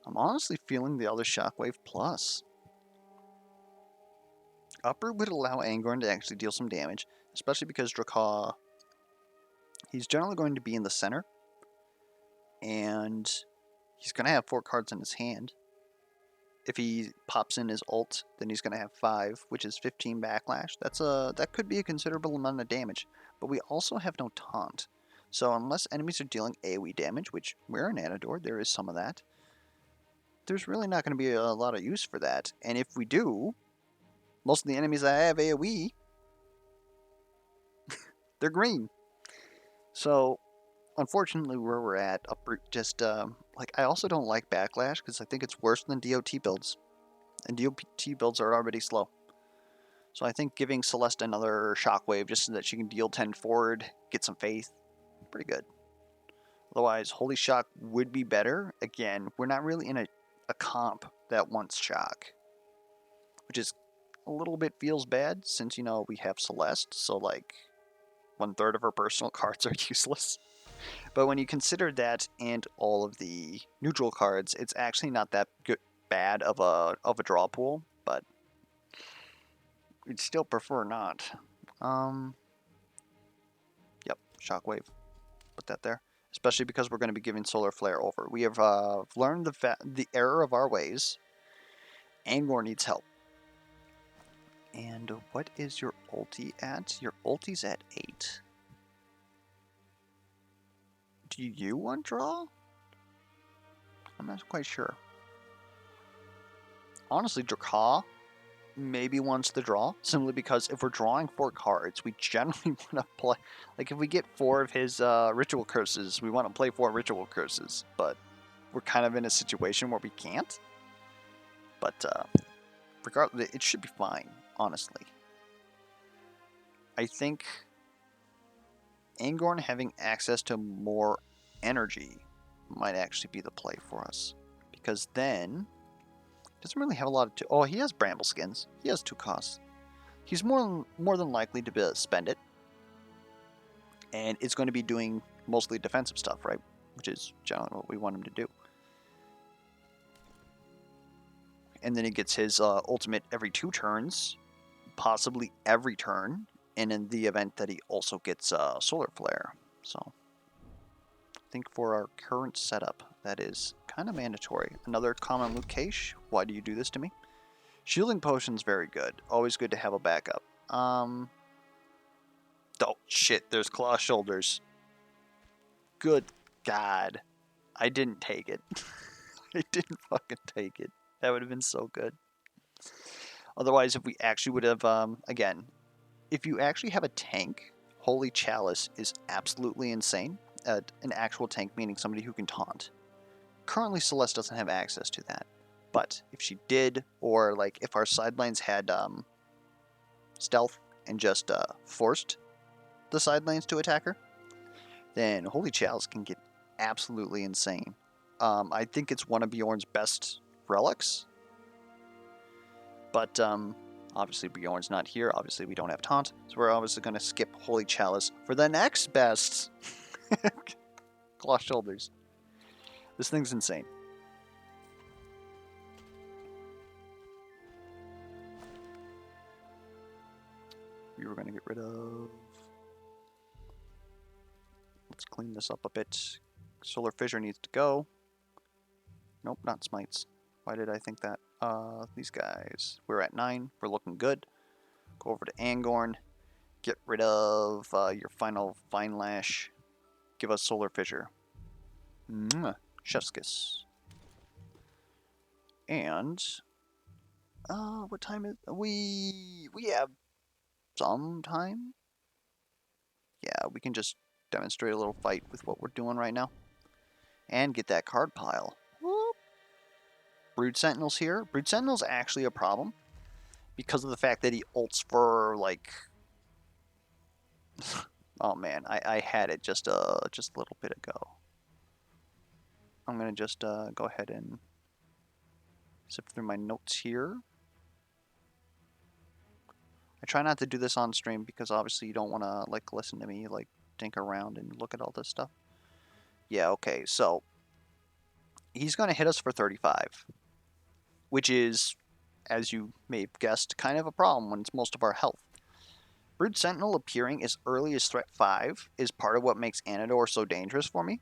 I'm honestly feeling the other Shockwave plus. Upper would allow Angorn to actually deal some damage, especially because Drakkaw, he's generally going to be in the center. And he's going to have 4 cards in his hand. If he pops in his ult, then he's going to have 5, which is 15 backlash. That could be a considerable amount of damage. But we also have no taunt. So unless enemies are dealing AoE damage, which we're in Anador, there is some of that, there's really not going to be a lot of use for that. And if we do, most of the enemies that have AoE, they're green. So unfortunately, where we're at, Uproot just, like, I also don't like Backlash because I think it's worse than DOT builds. And DOT builds are already slow. So I think giving Celeste another Shockwave just so that she can deal 10 forward, get some faith, pretty good. Otherwise, Holy Shock would be better. Again, we're not really in a comp that wants Shock. Which is a little bit feels bad since, you know, we have Celeste. So, like, 1/3 of her personal cards are useless. But when you consider that and all of the neutral cards, it's actually not that bad of a draw pool, but we'd still prefer not. Yep, Shockwave. Put that there. Especially because we're going to be giving Solar Flare over. We have learned the error of our ways. Angor needs help. And what is your ulti at? Your ulti's at 8. Do you want draw? I'm not quite sure. Honestly, Drakkaw maybe wants the draw, simply because if we're drawing 4 cards, we generally want to play, like, if we get 4 of his ritual curses, we want to play 4 ritual curses, but we're kind of in a situation where we can't. But regardless, it should be fine, honestly. I think Angorn having access to more energy might actually be the play for us, because then doesn't really have a lot of... oh, he has Bramble Skins. He has 2 costs. He's more than likely to be able to spend it. And it's going to be doing mostly defensive stuff, right? Which is generally what we want him to do. And then he gets his ultimate every 2 turns. Possibly every turn. And in the event that he also gets Solar Flare. So I think for our current setup, that is kind of mandatory. Another common loot cache. Why do you do this to me? Shielding Potion's very good. Always good to have a backup. Oh, shit. There's Claw Shoulders. Good God. I didn't take it. I didn't fucking take it. That would have been so good. Otherwise, if we actually would have, again, if you actually have a tank, Holy Chalice is absolutely insane. An actual tank, meaning somebody who can taunt. Currently, Celeste doesn't have access to that. But if she did, or like if our sidelines had stealth and just forced the sidelines to attack her, then Holy Chalice can get absolutely insane. I think it's one of Bjorn's best relics. But Obviously, Bjorn's not here. Obviously, we don't have Taunt. So we're obviously going to skip Holy Chalice for the next best. Claw Shoulders. This thing's insane. We were going to get rid of... Let's clean this up a bit. Solar Fissure needs to go. Nope, not Smites. Why did I think that? These guys. We're at 9. We're looking good. Go over to Angorn. Get rid of your final Vine Lash. Give us Solar Fissure. Chef's Kiss. And... what time is... We have some time? Yeah, we can just demonstrate a little fight with what we're doing right now. And get that card pile. Whoop. Brood Sentinel's here. Brood Sentinel's actually a problem. Because of the fact that he ults for, like... oh man, I had it just a little bit ago. I'm going to just go ahead and sift through my notes here. I try not to do this on stream because obviously you don't want to like listen to me like dink around and look at all this stuff. Yeah, okay, so he's going to hit us for 35, which is, as you may have guessed, kind of a problem when it's most of our health. Brood Sentinel appearing as early as threat 5 is part of what makes Anador so dangerous for me,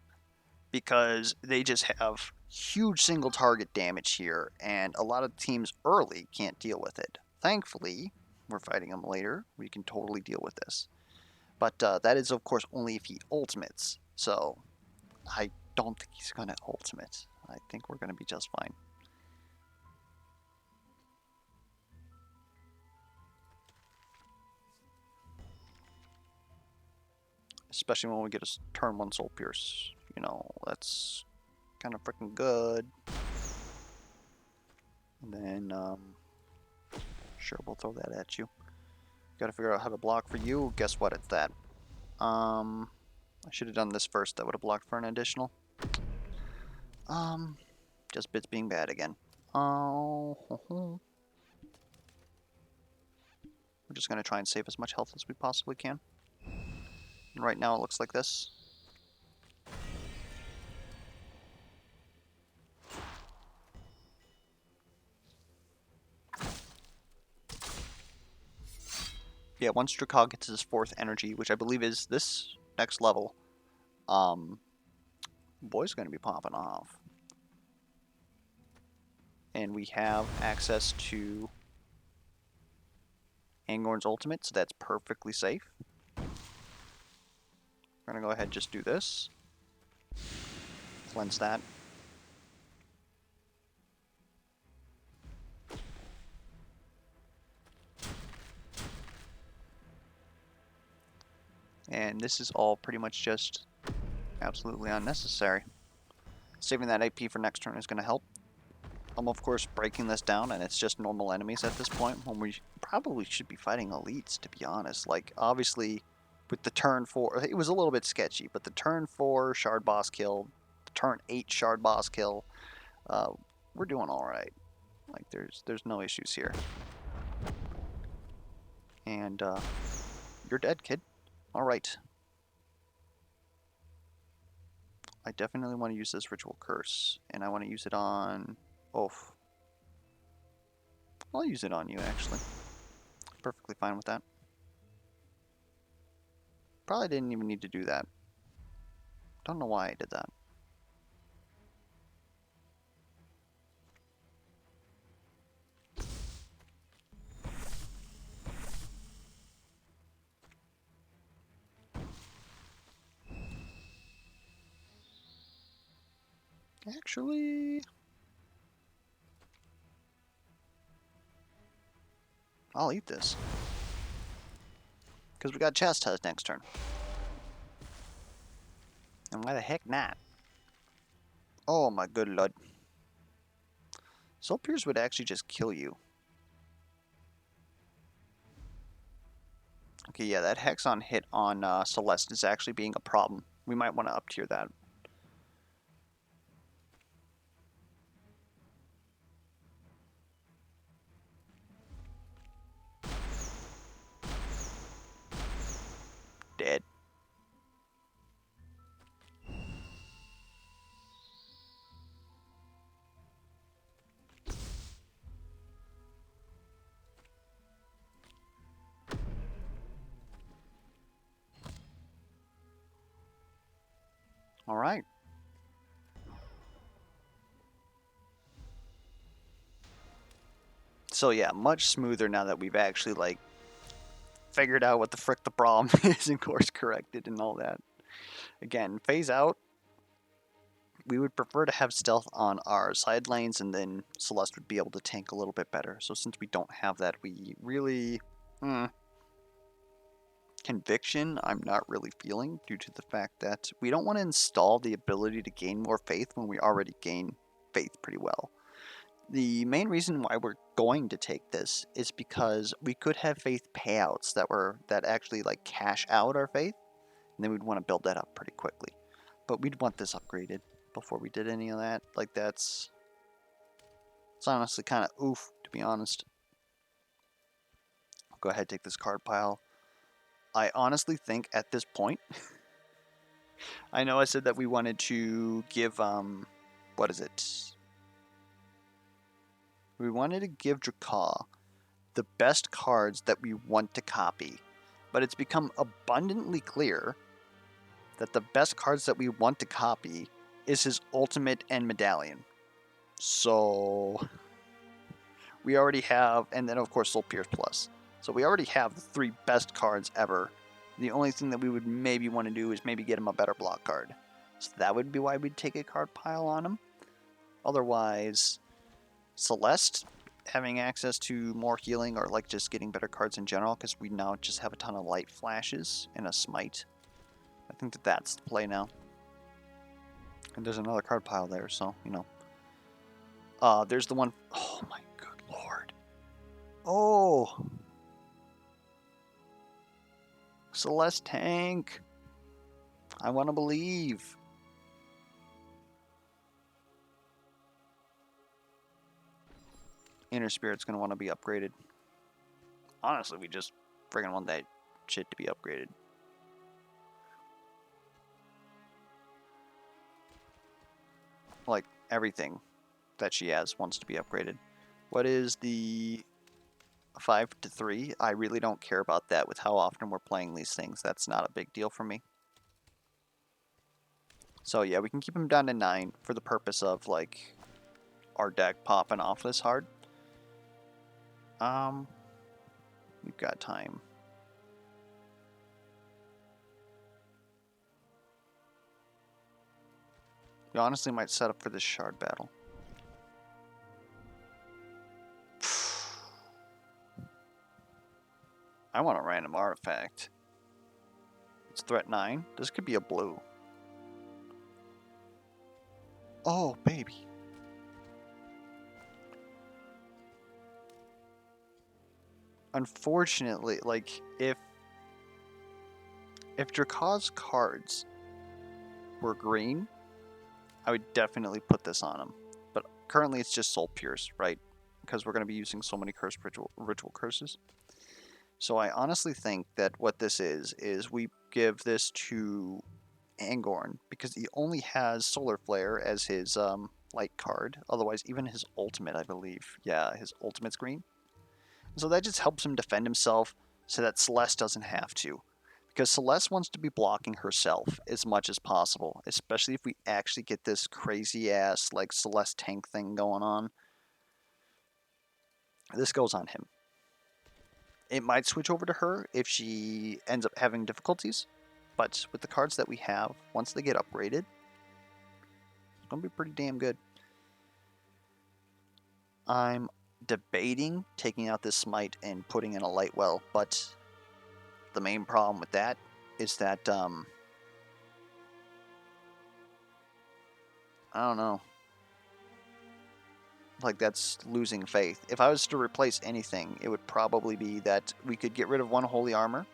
because they just have huge single target damage here, and a lot of teams early can't deal with it. Thankfully, we're fighting him later. We can totally deal with this. But that is, of course, only if he ultimates. So I don't think he's going to ultimate. I think we're going to be just fine. Especially when we get a turn 1 Soul Pierce. You know, that's kind of freaking good. And then, sure, we'll throw that at you. Got to figure out how to block for you. Guess what? It's that. I should have done this first. That would have blocked for an additional. Just bits being bad again. Oh. We're just going to try and save as much health as we possibly can. And right now it looks like this. Yeah, once Drakkaw gets his 4th energy, which I believe is this next level, boy's going to be popping off. And we have access to Angorn's ultimate, so that's perfectly safe. We're going to go ahead and just do this. Cleanse that. And this is all pretty much just absolutely unnecessary. Saving that AP for next turn is going to help. I'm of course breaking this down, and it's just normal enemies at this point, when we probably should be fighting elites, to be honest. Like, obviously, with the turn 4, it was a little bit sketchy, but the turn 4 shard boss kill, the turn 8 shard boss kill, we're doing alright. Like, there's no issues here. And, you're dead, kid. Alright. I definitely want to use this Ritual Curse, and I want to use it on... Oof. I'll use it on you, actually. Perfectly fine with that. Probably didn't even need to do that. Don't know why I did that. Actually... I'll eat this. Because we got Chastise next turn. And why the heck not? Oh my good lord. Soul Pierce would actually just kill you. Okay, yeah, that Hexon hit on Celeste is actually being a problem. We might want to up-tier that. All right. So yeah, much smoother now that we've actually like figured out what the frick the problem is and course corrected and all that. Again, phase out. We would prefer to have stealth on our side lanes, and then Celeste would be able to tank a little bit better. So since we don't have that, we really... Conviction, I'm not really feeling, due to the fact that we don't want to install the ability to gain more faith when we already gain faith pretty well. The main reason why we're going to take this is because we could have faith payouts that actually like cash out our faith, and then we'd want to build that up pretty quickly. But we'd want this upgraded before we did any of that. Like it's honestly kind of oof, to be honest. I'll go ahead and take this card pile. I honestly think at this point, I know I said that we wanted to give what is it? We wanted to give Drakkaw the best cards that we want to copy, but it's become abundantly clear that the best cards that we want to copy is his ultimate and medallion. So we already have, and then of course Soul Pierce Plus. So we already have the 3 best cards ever. The only thing that we would maybe want to do is maybe get him a better block card. So that would be why we'd take a card pile on him. Otherwise, Celeste having access to more healing, or like just getting better cards in general, because we now just have a ton of light flashes and a smite. I think that that's the play now. And there's another card pile there, so, you know. There's the one... Oh my good lord. Oh! Celeste tank! I want to believe. Inner Spirit's going to want to be upgraded. Honestly, we just friggin' want that shit to be upgraded. Like, everything that she has wants to be upgraded. What is the 5 to 3? I really don't care about that with how often we're playing these things. That's not a big deal for me. So yeah, we can keep him down to 9 for the purpose of, like, our deck popping off this hard. We've got time. We honestly might set up for this shard battle. I want a random artifact. It's threat 9. This could be a blue. Oh, baby. Unfortunately, like, if Drakkaw's cards were green, I would definitely put this on him. But currently it's just Soul Pierce, right? Because we're going to be using so many curse ritual curses. So I honestly think that what this is we give this to Angorn, because he only has Solar Flare as his light card. Otherwise, even his ultimate, I believe. Yeah, his ultimate's green. So that just helps him defend himself so that Celeste doesn't have to. Because Celeste wants to be blocking herself as much as possible, especially if we actually get this crazy ass like Celeste tank thing going on. This goes on him. It might switch over to her if she ends up having difficulties, but with the cards that we have, once they get upgraded, it's going to be pretty damn good. I'm debating taking out this smite and putting in a light well, but the main problem with that is that I don't know. Like, that's losing faith. If I was to replace anything, it would probably be that we could get rid of one holy armor,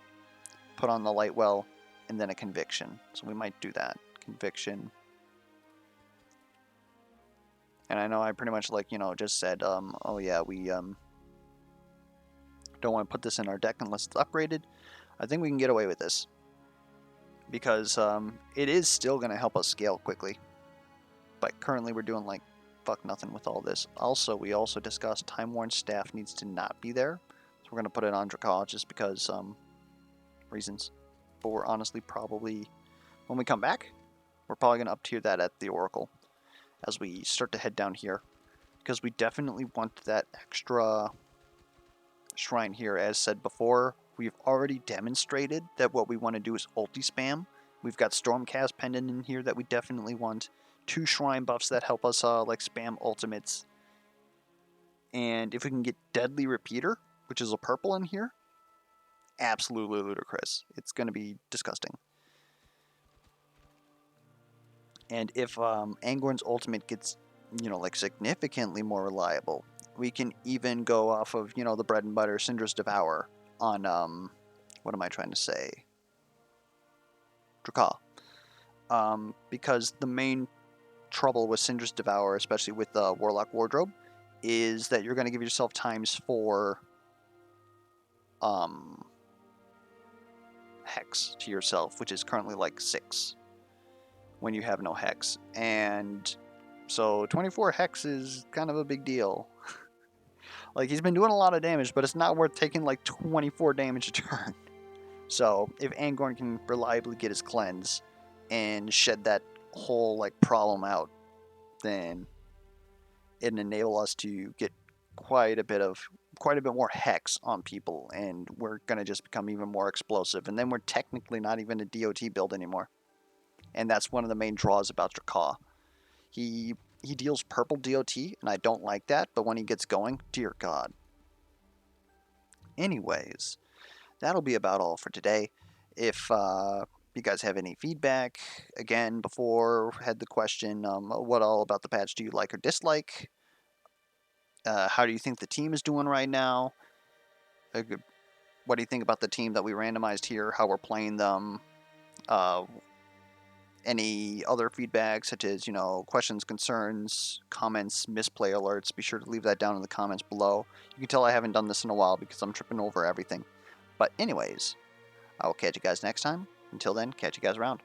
put on the light well, and then a conviction. So we might do that. Conviction. And I know I pretty much, like, you know, just said, oh yeah, we don't want to put this in our deck unless it's upgraded. I think we can get away with this. Because it is still going to help us scale quickly. But currently we're doing, like, fuck nothing with all this. Also, we also discussed Time Worn Staff needs to not be there. So we're going to put it on Drakkaw just because reasons. But we're honestly probably, when we come back, We're probably going to up-tier that at the Oracle as we start to head down here, because we definitely want that extra shrine here. As said before, we've already demonstrated that what we want to do is ulti spam. We've got Stormcast pendant in here that we definitely want. 2 shrine buffs that help us like spam ultimates. And if we can get Deadly Repeater, which is a purple in here, absolutely ludicrous. It's going to be disgusting. And if Angorn's ultimate gets, like significantly more reliable, we can even go off of, the bread and butter Syndra's Devour on, what am I trying to say? Drakkaw. Because the main trouble with Syndra's Devour, especially with the Warlock Wardrobe, is that you're going to give yourself ×4 hex to yourself, which is currently like 6 when you have no hex. And so 24 hex is kind of a big deal. Like, he's been doing a lot of damage, but it's not worth taking like 24 damage a turn. So if Angorn can reliably get his cleanse and shed that whole like problem out, then it'll enable us to get quite a bit more hex on people, and we're gonna just become even more explosive. And then we're technically not even a DOT build anymore. And that's one of the main draws about Drakkaw. He deals purple DOT, and I don't like that, but when he gets going, dear God. Anyways, that'll be about all for today. If you guys have any feedback, again, before, had the question, what all about the patch do you like or dislike? How do you think the team is doing right now? What do you think about the team that we randomized here, how we're playing them? Any other feedback, such as, questions, concerns, comments, misplay alerts, be sure to leave that down in the comments below. You can tell I haven't done this in a while because I'm tripping over everything. But anyways, I will catch you guys next time. Until then, catch you guys around.